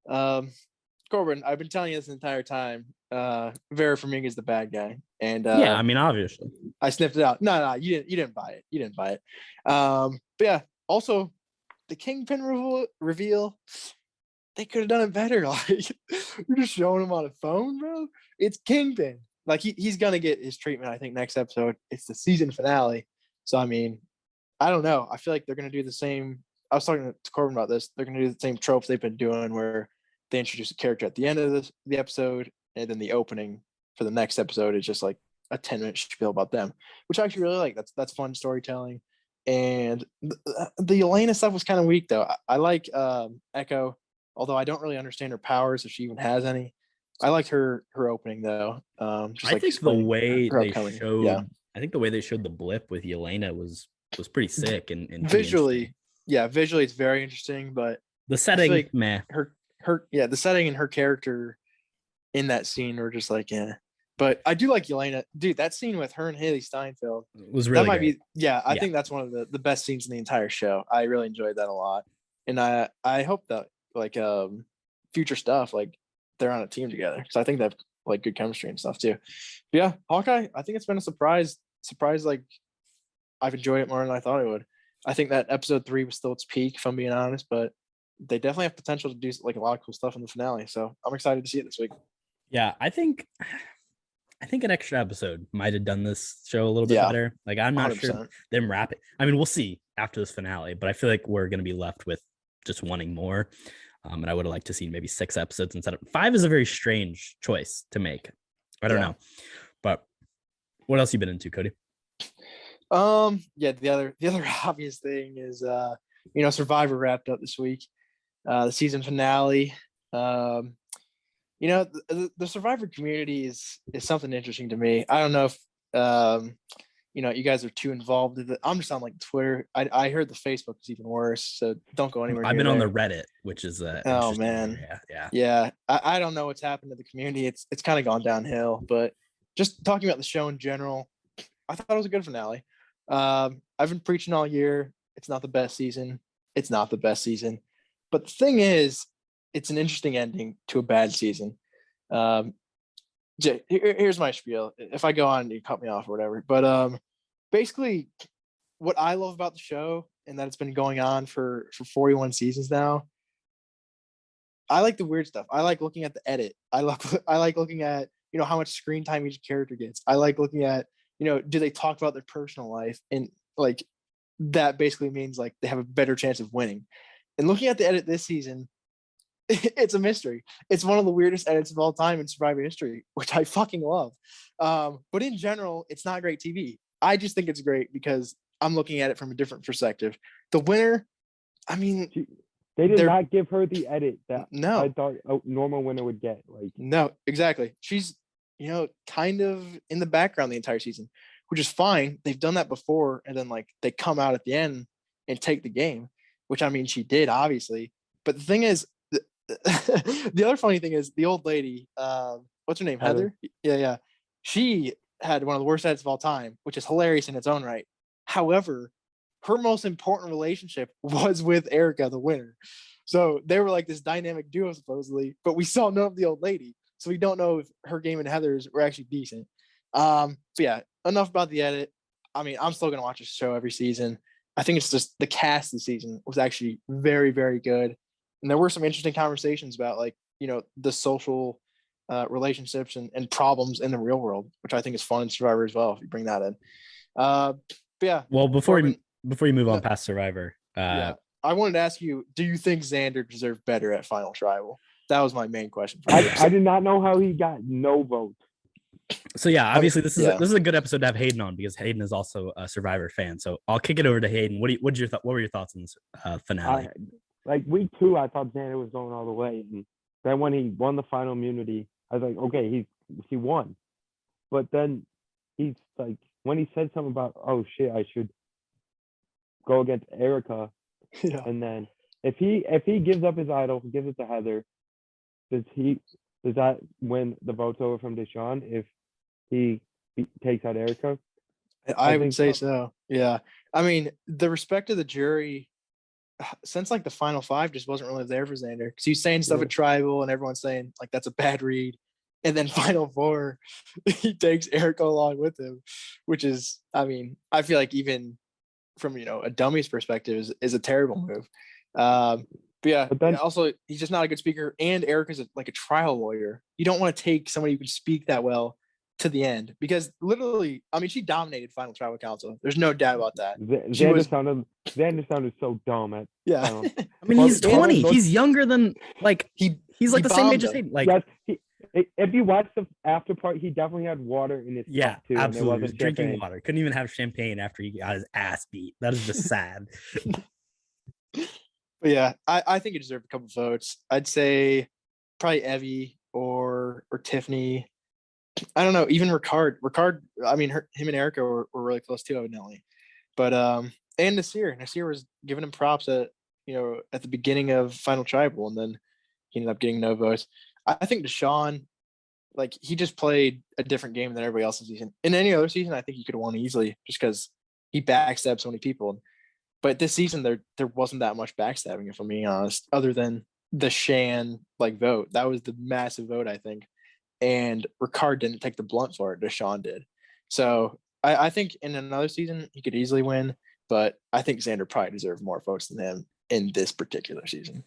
Korbin, I've been telling you this the entire time. Vera Farmiga is the bad guy, and yeah, I mean, obviously, I sniffed it out. No, you didn't buy it. You didn't buy it. But yeah, also the Kingpin reveal. They could have done it better. Like you're just showing him on a phone, bro. It's Kingpin. Like he's gonna get his treatment. I think next episode. It's the season finale. So I mean, I don't know. I feel like they're gonna do the same. I was talking to Korbin about this. They're gonna do the same tropes they've been doing, where they introduce a character at the end of the episode, and then the opening for the next episode is just like a 10-minute spiel about them, which I actually really like. That's fun storytelling. And the Elena stuff was kind of weak though. I like Echo, although I don't really understand her powers if she even has any. I liked her opening though. I think the way they showed, I think the way they showed the blip with Yelena was pretty sick and visually, visually it's very interesting. But the setting, like meh. The setting and her character in that scene were just like, yeah. But I do like Yelena, dude. That scene with her and Haley Steinfeld was really. That might be, I think that's one of the best scenes in the entire show. I really enjoyed that a lot, and I hope that like future stuff like they're on a team together. So I think they have like good chemistry and stuff too. But yeah, Hawkeye, I think it's been a surprise. Like I've enjoyed it more than I thought I would. I think that episode 3 was still its peak, if I'm being honest, but they definitely have potential to do like a lot of cool stuff in the finale. So I'm excited to see it this week. Yeah, I think an extra episode might have done this show a little bit better. Like I'm not 100%. Sure them wrapping. I mean, we'll see after this finale, but I feel like we're going to be left with just wanting more. And I would have liked to see maybe 6 episodes instead of 5 is a very strange choice to make. I don't know. But what else you been into, Kody? The other obvious thing is Survivor wrapped up this week. The season finale. The Survivor community is something interesting to me. I don't know if you guys are too involved with it. I'm just on like Twitter. I heard the Facebook is even worse, so don't go anywhere. I've been on the Reddit, which is oh man, yeah. I don't know what's happened to the community. It's kind of gone downhill. But just talking about the show in general, I thought it was a good finale. I've been preaching all year. It's not the best season. But the thing is, it's an interesting ending to a bad season. Here's my spiel. If I go on, you cut me off or whatever. But basically, what I love about the show, and that it's been going on for 41 seasons now. I like the weird stuff. I like looking at the edit. I like looking at, how much screen time each character gets. I like looking at, do they talk about their personal life? And like that basically means like they have a better chance of winning. And looking at the edit this season, it's a mystery. It's one of the weirdest edits of all time in Survivor history, which I fucking love. But in general, it's not great TV. I just think it's great because I'm looking at it from a different perspective. The winner, I mean, they did not give her the edit that no. I thought a normal winner would get. Like, no, exactly. She's, kind of in the background the entire season, which is fine. They've done that before, and then like they come out at the end and take the game, which I mean she did obviously. But the thing is, the other funny thing is the old lady, what's her name? Heather? Yeah. She had one of the worst edits of all time, which is hilarious in its own right. However, her most important relationship was with Erica, the winner. So they were like this dynamic duo supposedly, but we saw none of the old lady. So we don't know if her game and Heather's were actually decent. But yeah, enough about the edit. I mean, I'm still going to watch this show every season. I think it's just the cast this season was actually very, very good. And there were some interesting conversations about like, the social relationships and problems in the real world, which I think is fun in Survivor as well, if you bring that in. But yeah. Well, before you move on past Survivor, I wanted to ask you, do you think Xander deserved better at Final Tribal? That was my main question. I did not know how he got no vote. So yeah, obviously this is a good episode to have Haydn on because Haydn is also a Survivor fan. So I'll kick it over to Haydn. What were your thoughts on this finale? Like week 2, I thought Xander was going all the way, and then when he won the final immunity, I was like, okay, he won. But then he's like, when he said something about, oh shit, I should go against Erica, and then if he gives up his idol, gives it to Heather, does that win the votes over from Deschanel if he takes out Erica? I would say so. Yeah. I mean, the respect of the jury, since like the final 5 just wasn't really there for Xander, because he's saying stuff at Tribal and everyone's saying like that's a bad read, and then final 4 he takes Erica along with him, which is, I mean, I feel like even from a dummy's perspective is a terrible move. But yeah, then also he's just not a good speaker, and Erica's like a trial lawyer. You don't want to take somebody who can speak that well to the end, because literally, I mean, she dominated Final Tribal Council. There's no doubt about that. Xander sounded so dumb at. Yeah, I mean, he's 20. He's younger than like he's like the same age as Haydn. Like, yes, if you watch the after part, he definitely had water in his cup too. Absolutely. He was drinking water. Couldn't even have champagne after he got his ass beat. That is just sad. But yeah, I think he deserved a couple votes. I'd say probably Evie or Tiffany. I don't know, even Ricard. I mean, him and Erica were really close too, evidently. But and Nasir was giving him props at the beginning of Final Tribal, and then he ended up getting no votes. I think Deschanel, like, he just played a different game than everybody else's season. In any other season, I think he could have won easily, just because he backstabbed so many people. But this season, there wasn't that much backstabbing, if I'm being honest, other than the Shan vote. That was the massive vote, I think. And Ricard didn't take the blunt for it. Deschanel did. So I think in another season he could easily win, but I think Xander probably deserved more votes than him in this particular season.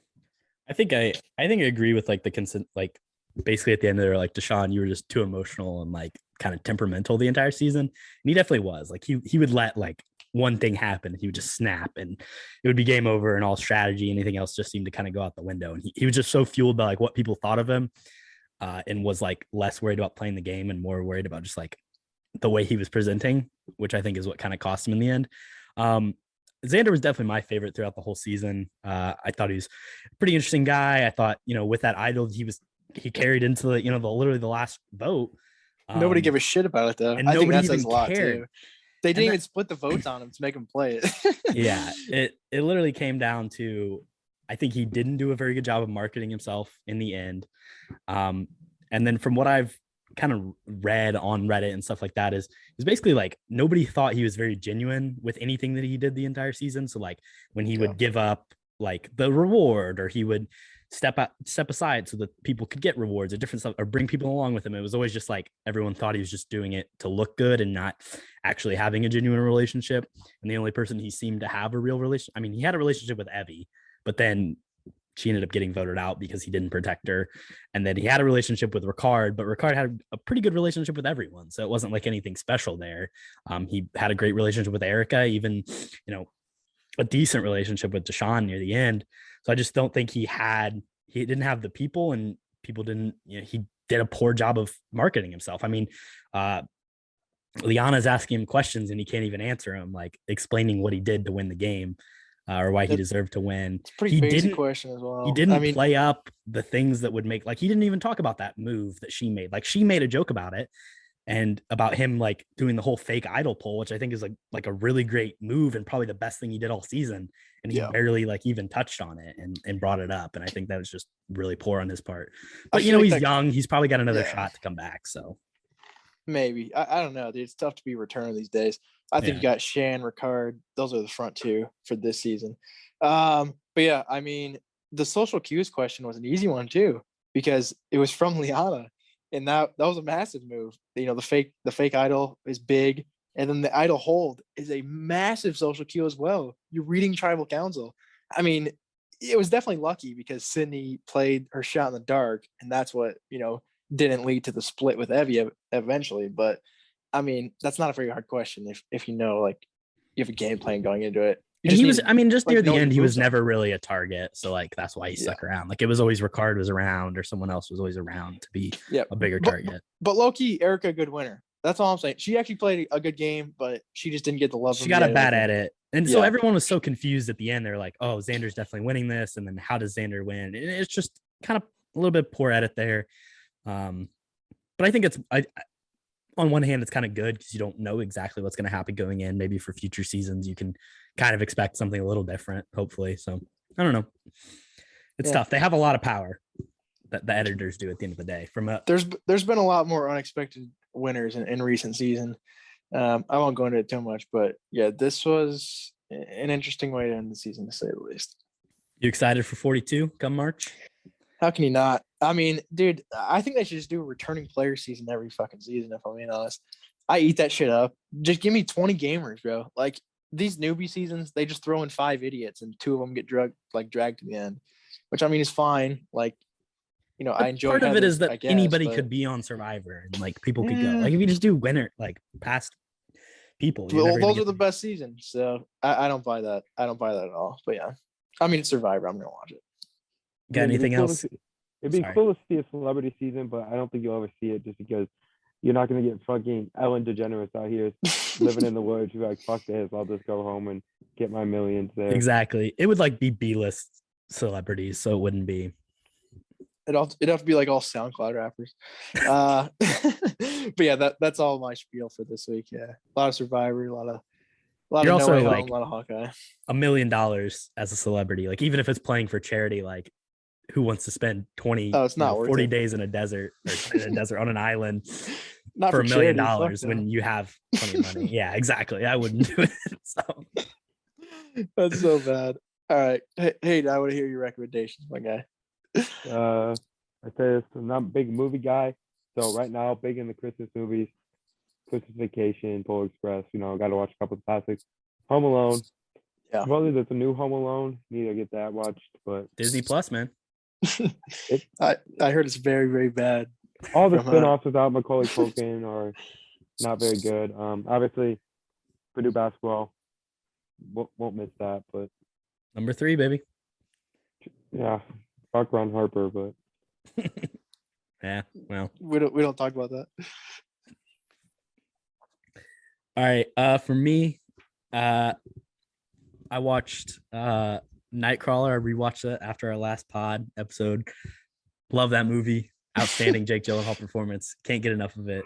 I think I agree with like the consent, like basically at the end there, like Deschanel, you were just too emotional and like kind of temperamental the entire season. And he definitely was. Like he would let like one thing happen and he would just snap and it would be game over, and all strategy, anything else just seemed to kind of go out the window. And he was just so fueled by like what people thought of him, and was like less worried about playing the game and more worried about just like the way he was presenting, which I think is what kind of cost him in the end. Xander was definitely my favorite throughout the whole season. I thought he was a pretty interesting guy. I thought, with that idol, he carried into the, literally the last vote. Nobody gave a shit about it though. And I think nobody that even says a lot cared. too. They didn't even split the votes on him to make him play it. Yeah, it literally came down to, I think he didn't do a very good job of marketing himself in the end. And then from what I've kind of read on Reddit and stuff like that is basically like nobody thought he was very genuine with anything that he did the entire season. So like when he would give up like the reward, or he would step aside so that people could get rewards or different stuff, or bring people along with him. It was always just like everyone thought he was just doing it to look good and not actually having a genuine relationship. And the only person he seemed to have a real relationship, I mean, he had a relationship with Evie, but then she ended up getting voted out because he didn't protect her. And then he had a relationship with Ricard, but Ricard had a pretty good relationship with everyone, so it wasn't like anything special there. He had a great relationship with Erica, even, a decent relationship with Deshawn near the end. So I just don't think he didn't have the people, and people didn't, he did a poor job of marketing himself. I mean, Liana's asking him questions and he can't even answer them, like explaining what he did to win the game, or why he deserved to win. It's a pretty basic question as well. He didn't play up the things that would make, like, he didn't even talk about that move that she made. Like, she made a joke about it, and about him like doing the whole fake idol pull, which I think is like a really great move and probably the best thing he did all season. And he barely like even touched on it and brought it up. And I think that was just really poor on his part. But he's young. He's probably got another shot to come back. So maybe. I don't know, dude. It's tough to be returned these days. I think you got Shan, Ricard. Those are the front two for this season. But yeah, I mean, the social cues question was an easy one too, because it was from Liana. And that was a massive move. The fake idol is big. And then the idol hold is a massive social cue as well. You're reading tribal council. I mean, it was definitely lucky because Sydney played her shot in the dark. And that's what, didn't lead to the split with Evie eventually. But I mean, that's not a very hard question if you have a game plan going into it. Just near the end, he was never really a target. So like, that's why he stuck around. Like, it was always Ricard was around, or someone else was always around to be a bigger target. But low-key, Erica, a good winner. That's all I'm saying. She actually played a good game, but she just didn't get the love. She got a bad edit. And so everyone was so confused at the end. They're like, oh, Xander's definitely winning this. And then how does Xander win? And it's just kind of a little bit poor edit there. But I think on one hand, it's kind of good because you don't know exactly what's going to happen going in. Maybe for future seasons, you can kind of expect something a little different, hopefully. So I don't know. It's tough. They have a lot of power that the editors do at the end of the day. There's been a lot more unexpected winners in recent season. I won't go into it too much, but yeah, this was an interesting way to end the season, to say the least. You excited for 42 come March? How can you not? I mean, dude, I think they should just do a returning player season every fucking season, if I'm being honest. I eat that shit up. Just give me 20 gamers, bro. Like, these newbie seasons, they just throw in 5 idiots and 2 of them get dragged to the end, which I mean is fine. Like, I enjoy part of it is that anybody could be on Survivor and like people could go. Like, if you just do winner, like past people. Well, those are the best seasons. So I don't buy that. I don't buy that at all. But yeah, I mean, it's Survivor. I'm gonna watch it. Got anything else? It'd be cool to see a celebrity season, but I don't think you'll ever see it just because you're not going to get fucking Ellen DeGeneres out here living in the woods. You're like, fuck this. I'll just go home and get my millions there. Exactly. It would like be B-list celebrities, so it wouldn't be. It'd have to be like all SoundCloud rappers. But yeah, that's all my spiel for this week. Yeah, a lot of Survivor, a lot of You're also No Way like Home, a lot of Hawkeye. $1 million as a celebrity. Like, even if it's playing for charity, like, who wants to spend 40 days in a desert or in a desert on an island for $1 million when you have plenty of money? Yeah, exactly. I wouldn't do it. So that's so bad. All right. Hey, I want to hear your recommendations, my guy. I say this, I'm not a big movie guy. So right now, big in the Christmas movies, Christmas Vacation, Polar Express, got to watch a couple of classics. Home Alone. Yeah. Probably there's a new Home Alone. Need to get that watched, but Disney Plus, man. I heard it's very, very bad. All the spin-offs without Macaulay Culkin are not very good. Obviously, Purdue basketball won't miss that, but number 3, baby. Yeah, fuck Ron Harper, but yeah, well, we don't talk about that. All right, for me, I watched Nightcrawler. I rewatched it after our last pod episode. Love that movie. Outstanding Jake Gyllenhaal performance. Can't get enough of it.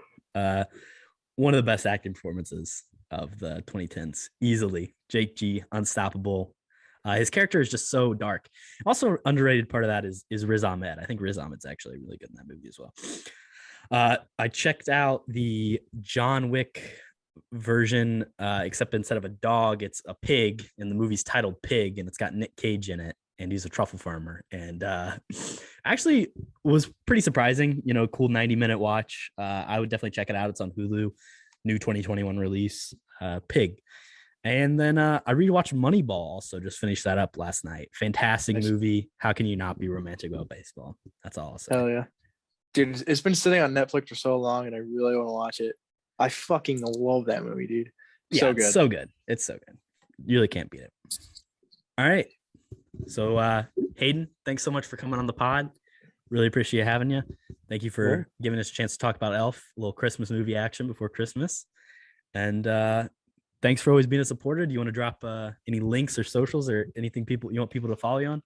One of the best acting performances of the 2010s. Easily. Jake G, unstoppable. His character is just so dark. Also, underrated part of that is Riz Ahmed. I think Riz Ahmed's actually really good in that movie as well. I checked out the John Wick version, except instead of a dog, it's a pig, and the movie's titled Pig, and it's got Nick Cage in it. and he's a truffle farmer. And actually was pretty surprising, cool 90-minute watch. I would definitely check it out. It's on Hulu, new 2021 release, Pig. And then I rewatched Moneyball, also just finished that up last night. Fantastic movie. How can you not be romantic about baseball? That's all I'll say. Hell yeah. Dude, it's been sitting on Netflix for so long, and I really want to watch it. I fucking love that movie, dude. So good. It's so good. It's so good. You really can't beat it. All right. So Haydn, thanks so much for coming on the pod. Really appreciate having you. Thank you for giving us a chance to talk about Elf, a little Christmas movie action before Christmas. And thanks for always being a supporter. Do you want to drop any links or socials or anything you want people to follow you on?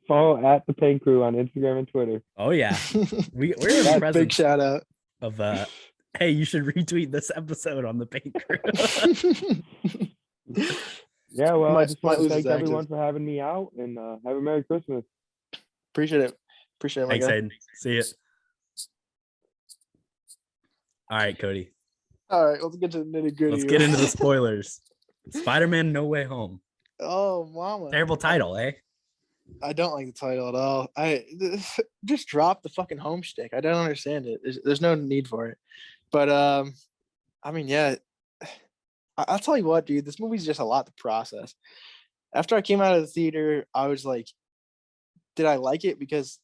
Follow at the Paint Crew on Instagram and Twitter. Oh yeah, we're in the presence big shout out of hey, you should retweet this episode on the Paint Crew. Yeah, well, I just want to thank everyone for having me out, and have a Merry Christmas. Appreciate it. Thanks, Hayden. See you. All right, Kody. All right, let's get to the nitty gritty. Let's get into the spoilers. Spider-Man: No Way Home. Oh, mama! Terrible title, eh? I don't like the title at all. I just drop the fucking home stick. I don't understand it. There's no need for it. But I mean, yeah. I'll tell you what, dude. This movie's just a lot to process. After I came out of the theater, I was like, did I like it? Because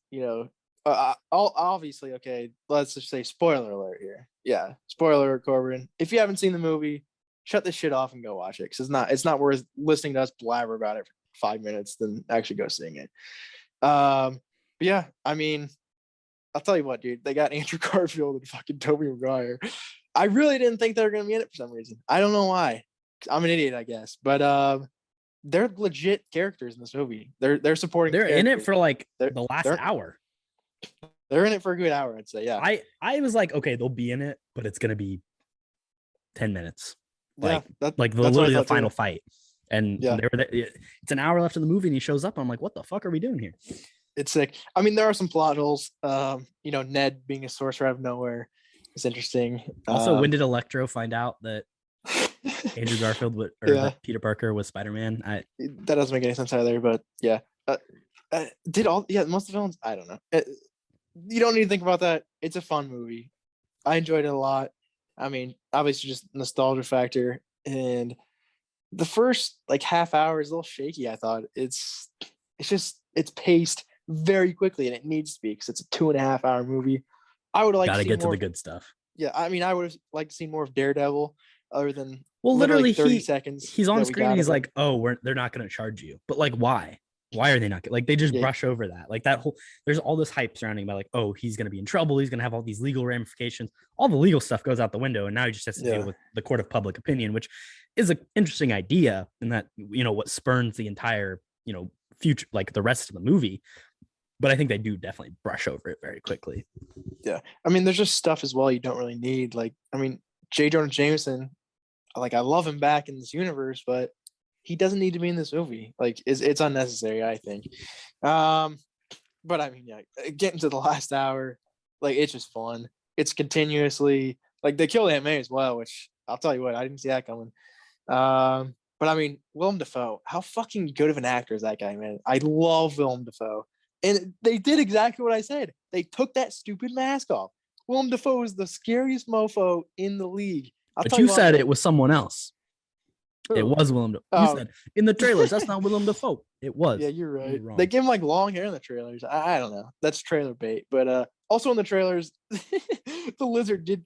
obviously, okay, let's just say spoiler alert here. Yeah, spoiler alert, Korbin. If you haven't seen the movie, shut this shit off and go watch it, because it's not worth listening to us blabber about it for 5 minutes than actually go seeing it. But yeah, I mean, I'll tell you what, dude. They got Andrew Garfield and fucking Tobey Maguire. I really didn't think they were gonna be in it for some reason. I don't know why. I'm an idiot, I guess. But they're legit characters in this movie. They're supporting. They're in it for like the last hour. They're in it for a good hour, I'd say. Yeah. I was like, okay, they'll be in it, but it's gonna be 10 minutes. Like, yeah, literally the final fight. And they were there. It's an hour left of the movie, and he shows up. I'm like, what the fuck are we doing here? It's sick. I mean, there are some plot holes. Ned being a sorcerer out of nowhere is interesting. Also, when did Electro find out that Andrew Garfield that Peter Parker was Spider-Man? That doesn't make any sense either. But yeah, most of the villains. I don't know. You don't need to think about that. It's a fun movie. I enjoyed it a lot. I mean, obviously, just nostalgia factor, and the first like half hour is a little shaky. I thought it's paced very quickly, and it needs to be, because it's a 2.5 hour movie. I would like to get to the good stuff. Yeah, I mean, I would have liked to see more of Daredevil, other than literally 30 seconds. He's on screen. And he's like, "Oh, they're not going to charge you," but like, why? Why are they not? Like, they just brush over that. Like that whole, there's all this hype surrounding about like, oh, he's going to be in trouble. He's going to have all these legal ramifications. All the legal stuff goes out the window, and now he just has to deal with the court of public opinion, which is an interesting idea, and that what spurns the entire future, like the rest of the movie. But I think they do definitely brush over it very quickly. Yeah, I mean, there's just stuff as well you don't really need. Like, I mean, J. Jonah Jameson, like, I love him back in this universe, but he doesn't need to be in this movie. Like, it's unnecessary, I think. But I mean, yeah, getting to the last hour, like, it's just fun. It's continuously like they killed Aunt May as well, which I'll tell you what, I didn't see that coming. But I mean, Willem Dafoe, how fucking good of an actor is that guy, man? I love Willem Dafoe. And they did exactly what I said. They took that stupid mask off. Willem Dafoe is the scariest mofo in the league. But you said it was someone else. It was Willem Dafoe. You said in the trailers, that's not Willem Dafoe. It was. Yeah, you're right. They give him like long hair in the trailers. I don't know. That's trailer bait. But also in the trailers, the lizard did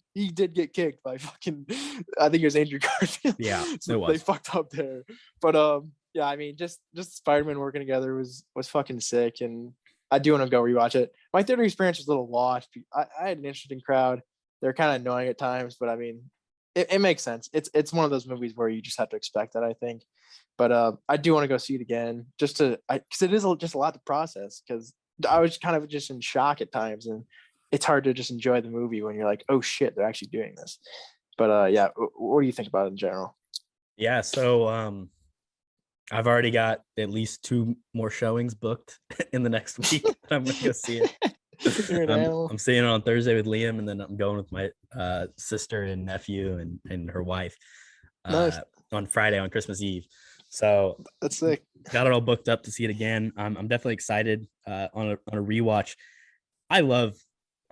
get kicked by fucking, I think it was Andrew Garfield. Yeah, so they fucked up there. But yeah, I mean, just Spider-Man working together was fucking sick, and I do want to go rewatch it. My theater experience was a little lost. I had an interesting crowd. They're kind of annoying at times, but I mean, it makes sense. It's one of those movies where you just have to expect that, I think. But I do want to go see it again, just because it is just a lot to process. Because I was kind of just in shock at times, and it's hard to just enjoy the movie when you're like, oh shit, they're actually doing this. But yeah, what do you think about it in general? Yeah, so I've already got at least 2 more showings booked in the next week. I'm gonna go see it. I'm seeing it on Thursday with Liam, and then I'm going with my sister and nephew and her wife nice. On Friday on Christmas Eve. So That's sick. got it all booked up to see it again. I'm definitely excited on a rewatch. I love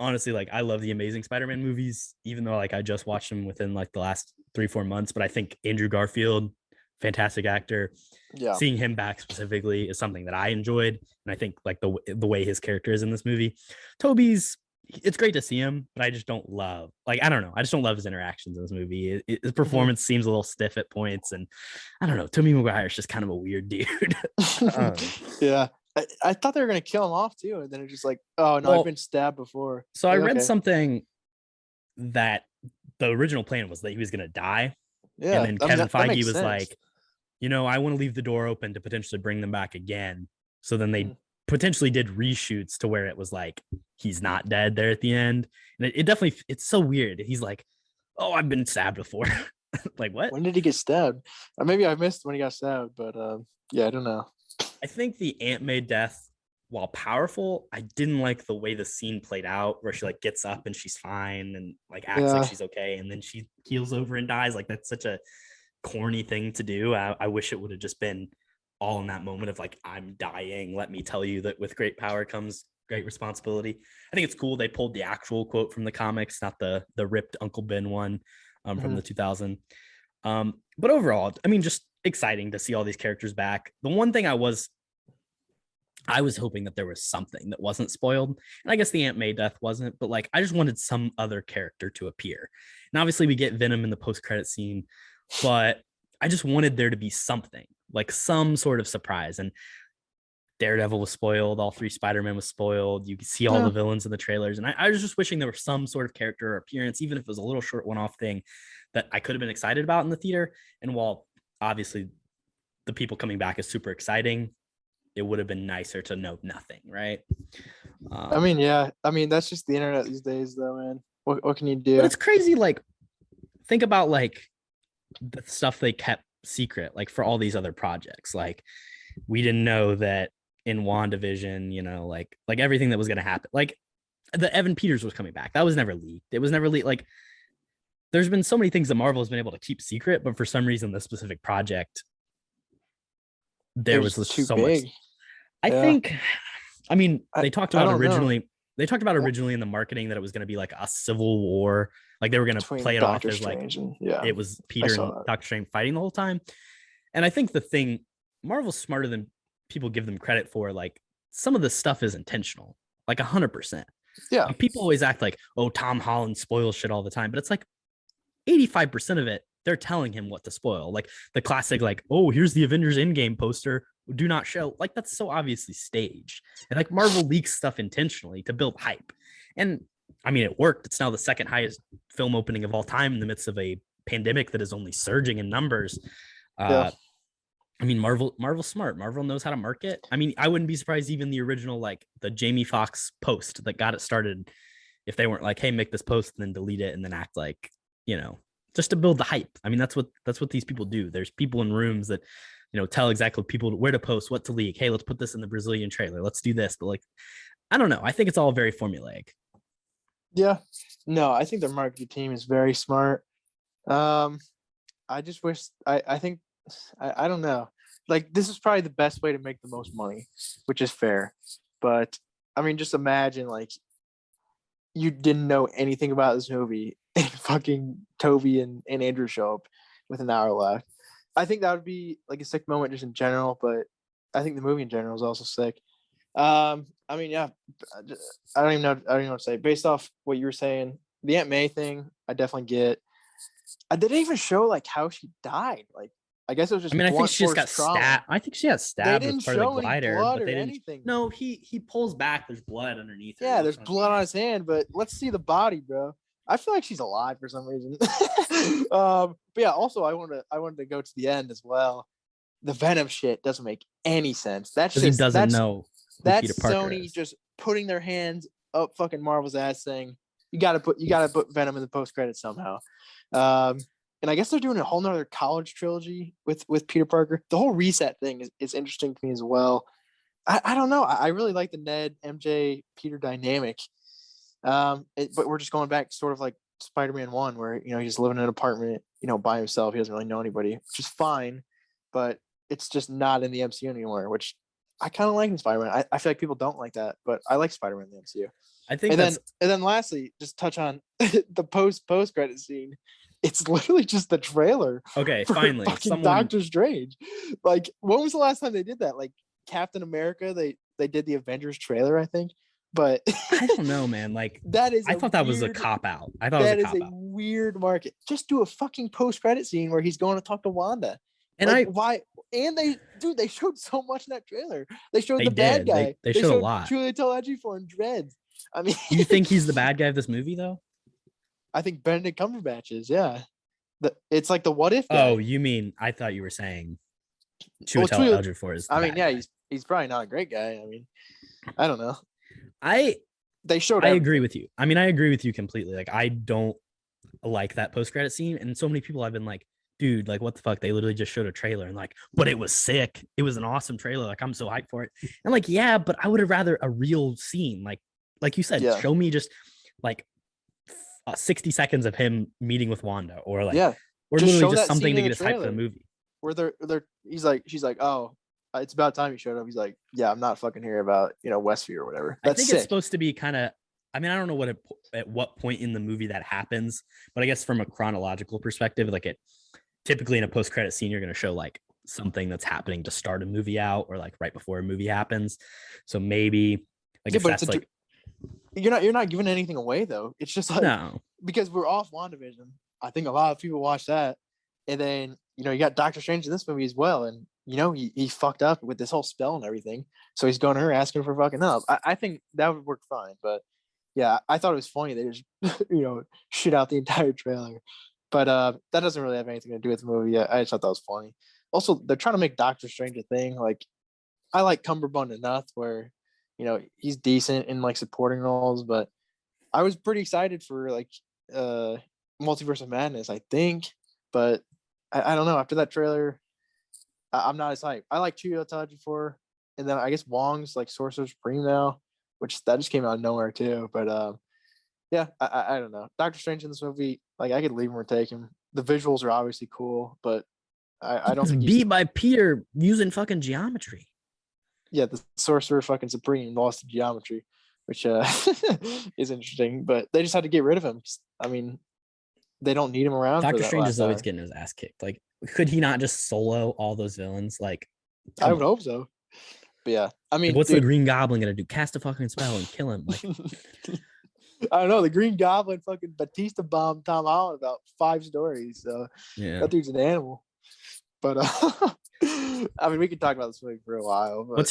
honestly, like I love the Amazing Spider-Man movies, even though like I just watched them within like the last 3-4 months. But I think Andrew Garfield, fantastic actor. Yeah. Seeing him back specifically is something that I enjoyed, and I think like the way his character is in this movie. Toby's, it's great to see him, but I just don't love, like, I don't know, I just don't love his interactions in this movie. His performance seems a little stiff at points, and I don't know, Tobey Maguire's just kind of a weird dude. Yeah. I thought they were gonna kill him off too, and then it's just like, oh no, I've been stabbed before. So I Like, read okay. something that the original plan was that he was gonna die. Yeah, And then Kevin Feige was like, I want to leave the door open to potentially bring them back again. So then they potentially did reshoots to where it was like he's not dead there at the end. And it definitely, it's so weird. He's like, oh, I've been stabbed before. Like, what? When did he get stabbed? Or maybe I missed when he got stabbed, but yeah, I don't know. I think the Aunt May death, while powerful, I didn't like the way the scene played out where she like gets up and she's fine and like acts like she's okay, and then she keels over and dies. Like, that's such a corny thing to do. I wish it would have just been all in that moment of like, I'm dying, let me tell you that with great power comes great responsibility. I think it's cool they pulled the actual quote from the comics, not the ripped Uncle Ben one from the 2000. But overall, I mean, just exciting to see all these characters back. The one thing I was hoping that there was something that wasn't spoiled, and I guess the Aunt May death wasn't, but like I just wanted some other character to appear. And obviously we get Venom in the post-credit scene, but I just wanted there to be something, like some sort of surprise. And Daredevil was spoiled, all 3 Spider-Man was spoiled. You could see all the villains in the trailers, and I was just wishing there was some sort of character or appearance, even if it was a little short one-off thing that I could have been excited about in the theater. And while obviously the people coming back is super exciting, it would have been nicer to know nothing, right? I mean, yeah. I mean, that's just the internet these days, though, man. What can you do? But it's crazy. Like, think about like the stuff they kept secret, like for all these other projects. Like, we didn't know that in WandaVision, like everything that was going to happen. Like, the Evan Peters was coming back. That was never leaked. It was never leaked. Like, there's been so many things that Marvel has been able to keep secret, but for some reason, this specific project, there was so much. I think, I mean, they talked about originally. They talked about originally in the marketing that it was going to be like a civil war. Like, they were going to play it off as like it was Peter and Doctor Strange fighting the whole time. And I think the thing, Marvel's smarter than people give them credit for. Like, some of the stuff is intentional, like 100%. Yeah. And people always act like, oh, Tom Holland spoils shit all the time, but it's like 85% of it, they're telling him what to spoil. Like the classic, like, oh, here's the Avengers Endgame poster, do not show. Like, that's so obviously staged. And like Marvel leaks stuff intentionally to build hype. And I mean, it worked. It's now the second highest film opening of all time in the midst of a pandemic that is only surging in numbers. I mean, Marvel's smart. Marvel knows how to market. I mean, I wouldn't be surprised even the original, like the Jamie Foxx post that got it started, if they weren't like, hey, make this post and then delete it and then act like, just to build the hype. I mean, that's what these people do. There's people in rooms that, tell exactly people where to post, what to leak. Hey, let's put this in the Brazilian trailer. Let's do this. But like, I don't know. I think it's all very formulaic. Yeah. No, I think the marketing team is very smart. I just wish, I think, I don't know. Like, this is probably the best way to make the most money, which is fair. But I mean, just imagine like you didn't know anything about this movie and fucking Toby and Andrew show up with an hour left. I think that would be like a sick moment just in general, but I think the movie in general is also sick. I mean, yeah, I don't even know what to say. Based off what you were saying, the Aunt May thing, I definitely get. They didn't even show like how she died. Like, I guess it was just. I mean, I think she just got stabbed. I think she got stabbed with part of the glider, but they didn't. Anything. No, he pulls back. There's blood underneath. Yeah, there's blood on his hand, but let's see the body, bro. I feel like she's alive for some reason. But yeah, also I wanted to go to the end as well. The Venom shit doesn't make any sense. That's just, he doesn't know. That's Sony just putting their hands up fucking Marvel's ass, saying you gotta put Venom in the post credits somehow. And I guess they're doing a whole nother college trilogy with Peter Parker. The whole reset thing is interesting to me as well. I don't know. I really like the Ned, MJ, Peter dynamic. But we're just going back sort of like Spider-Man 1, where he's living in an apartment, by himself. He doesn't really know anybody, which is fine. But it's just not in the MCU anymore, which I kind of like in Spider-Man. I feel like people don't like that, but I like Spider-Man in the MCU. I think And then lastly, just touch on the post credit scene. It's literally just the trailer. Okay, for finally, fucking Doctor Strange. Like, when was the last time they did that? Like Captain America, they did the Avengers trailer, I think. But I don't know, man. Like that is I thought that was a cop out. I thought that it was is a cop a out. weird market. Just do a fucking post credit scene where he's going to talk to Wanda. And like, why? And they showed so much in that trailer. They showed the bad did. guy. They showed a lot. Julia Ejiofor and Dreads. I mean, You think he's the bad guy of this movie, though? I think Benedict Cumberbatch is. Yeah, it's like the what if guy. Oh, you mean? I thought you were saying Chiwetel Ejiofor is. I mean, yeah, he's probably not a great guy. I mean, I don't know. They showed. I agree with you. I mean, I agree with you completely. Like, I don't like that post credit scene, and so many people have been like, dude, like, what the fuck? They literally just showed a trailer and like, but it was sick. It was an awesome trailer. Like, I'm so hyped for it. And like, yeah, but I would have rather a real scene. Like you said, show me just like 60 seconds of him meeting with Wanda, or like, or just literally just something to get us hyped for the movie. Where she's like, oh, it's about time you showed up. He's like, yeah, I'm not fucking here about Westview or whatever. That's I think sick. it's supposed to be kind of. I mean, I don't know at what point in the movie that happens, but I guess from a chronological perspective, like typically in a post-credit scene, you're going to show like something that's happening to start a movie out, or like right before a movie happens. So maybe like if that's like you're not giving anything away though. It's just like because we're off WandaVision. I think a lot of people watch that, and then you got Doctor Strange in this movie as well, and he fucked up with this whole spell and everything. So he's going to her asking for fucking help. I think that would work fine, but yeah, I thought it was funny they just shit out the entire trailer. But that doesn't really have anything to do with the movie. I just thought that was funny. Also, they're trying to make Doctor Strange a thing. Like, I like Cumberbund enough where, he's decent in like supporting roles. But I was pretty excited for like Multiverse of Madness, I think. But I don't know. After that trailer, I'm not as hyped. I like Chiwetel Ejiofor, and then I guess Wong's like Sorcerer Supreme now, which that just came out of nowhere too. But yeah, I don't know. Doctor Strange in this movie, like I could leave him or take him. The visuals are obviously cool, but I don't think beat by Peter using fucking geometry. Yeah, the Sorcerer fucking Supreme lost to geometry, which is interesting. But they just had to get rid of him. I mean, they don't need him around. Doctor Strange is always getting his ass kicked. Like, could he not just solo all those villains? Like, I would hope so. But yeah, I mean, like, what's the Green Goblin gonna do? Cast a fucking spell and kill him? Like, I don't know. The Green Goblin fucking Batista bombed Tom Holland about 5 stories. So yeah, that dude's an animal. But I mean, we could talk about this movie for a while. But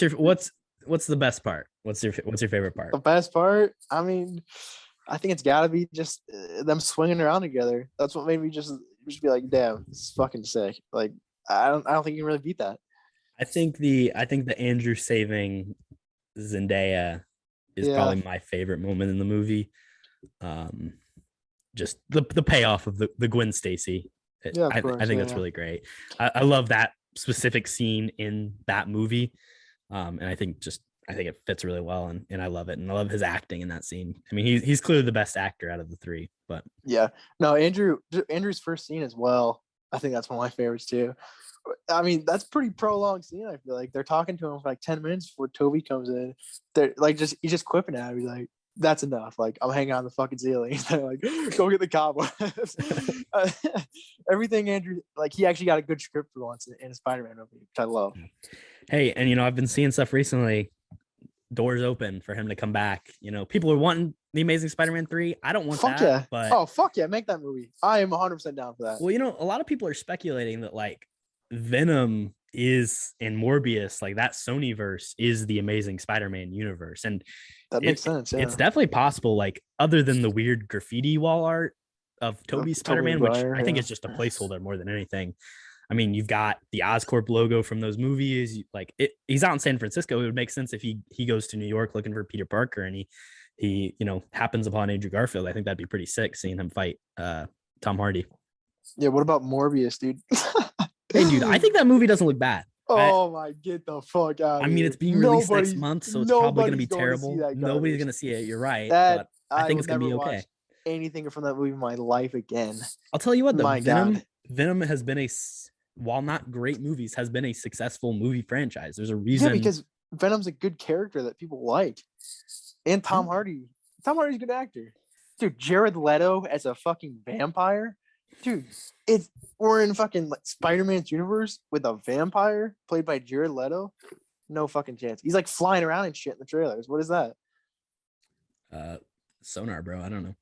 what's the best part? What's your favorite part? The best part? I mean, I think it's got to be just them swinging around together. That's what made me just be like, damn, this is fucking sick. Like, I don't think you can really beat that. I think the Andrew saving Zendaya is probably my favorite moment in the movie. Just the payoff of the Gwen Stacy. I think that's really great. I love that specific scene in that movie. And I think it fits really well, and I love it. And I love his acting in that scene. I mean, he's clearly the best actor out of the 3, but yeah, no, Andrew's first scene as well. I think that's one of my favorites too. I mean, that's pretty prolonged scene. I feel like they're talking to him for like 10 minutes before Toby comes in. They're like, he's just quipping at him. He's like, that's enough. Like, I'm hanging on the fucking ceiling. They're like, go get the cobwebs. Everything Andrew, like, he actually got a good script for once in a Spider-Man movie, which I love. Hey, and I've been seeing stuff recently. Doors open for him to come back. People are wanting the Amazing Spider-Man 3. I don't want that. Yeah. But fuck yeah, make that movie. I am 100% down for that. Well, a lot of people are speculating that like Venom is and Morbius, like that Sonyverse is the Amazing Spider-Man universe, and that makes sense. Yeah. It's definitely possible. Like, other than the weird graffiti wall art of Tobey's Spider-Man, which I think is just a placeholder more than anything. I mean, you've got the Oscorp logo from those movies. Like, he's out in San Francisco. It would make sense if he goes to New York looking for Peter Parker, and he happens upon Andrew Garfield. I think that'd be pretty sick seeing him fight Tom Hardy. Yeah. What about Morbius, dude? Hey, dude, I think that movie doesn't look bad. Oh my, get the fuck out! I mean, it's being released next month, so it's probably going to be terrible. Nobody's going to see it. You're right. But I think it's going to be okay. Anything from that movie in my life again. I'll tell you what, though, Venom has been while not great movies, has been a successful movie franchise. There's a reason. Yeah, because Venom's a good character that people like. And Tom Hardy. Tom Hardy's a good actor. Dude, Jared Leto as a fucking vampire. Dude, we're in fucking Spider-Man's universe with a vampire played by Jared Leto. No fucking chance. He's like flying around and shit in the trailers. What is that? Sonar, bro. I don't know.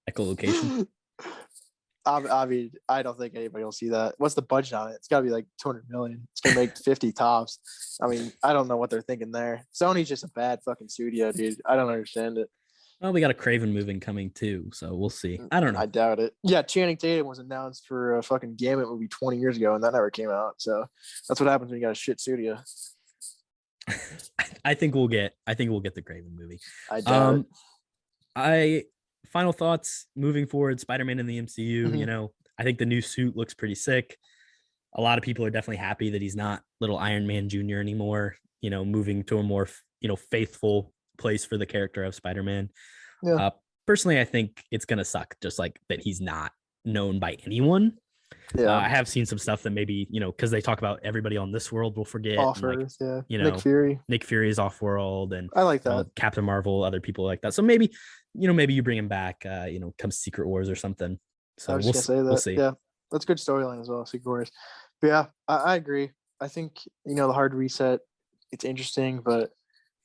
Echolocation. I mean, I don't think anybody will see that. What's the budget on it? It's got to be like 200 million. It's gonna make 50 tops. I mean, I don't know what they're thinking there. Sony's just a bad fucking studio, dude. I don't understand it. Well, we got a Craven movie coming too, so we'll see. I don't know. I doubt it. Yeah, Channing Tatum was announced for a fucking Gambit movie 20 years ago, and that never came out. So that's what happens when you got a shit studio. I think we'll get the Craven movie. I doubt it. Final thoughts moving forward, Spider-Man in the MCU, Mhm. you know, I think the new suit looks pretty sick. A lot of people are definitely happy that he's not little Iron Man Jr. anymore, you know, moving to a more, faithful place for the character of Spider-Man. Yeah. Personally, I think it's going to suck just like that he's not known by anyone. Yeah. I have seen some stuff that maybe, because they talk about everybody on this world will forget. Offers, yeah. Nick Fury is off world, and I like that. Captain Marvel, other people like that. So maybe, maybe you bring him back, come Secret Wars or something. So I was just gonna say that. We'll see. Yeah, that's good storyline as well. Secret Wars. But yeah, I agree. I think the hard reset. It's interesting, but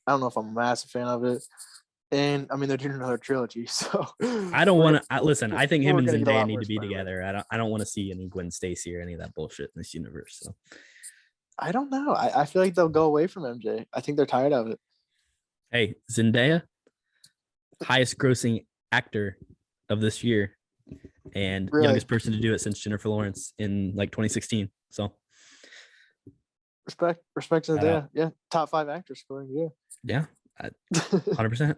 I don't know if I'm a massive fan of it. And I mean, they're doing another trilogy, so I don't want to listen. I think him and we're gonna get a Zendaya lot need more to be Spider-Man. together. I don't want to see any Gwen Stacy or any of that bullshit in this universe. So I don't know. I feel like they'll go away from MJ. I think they're tired of it. hey, Zendaya, highest grossing actor of this year, and Really? youngest person to do it since Jennifer Lawrence in like 2016. So Respect to Zendaya. Yeah, top 5 actors scoring. Yeah. yeah, 100%.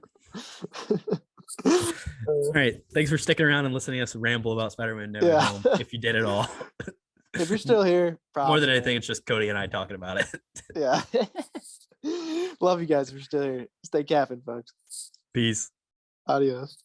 All right, thanks for sticking around and listening to us ramble about Spider-Man No Way Yeah. Home. If you did it all, If you're still here, more than props, anything, man. it's just Kody and I talking about it. Yeah. Love you guys if you're still here. Stay capping, folks. Peace. Adios.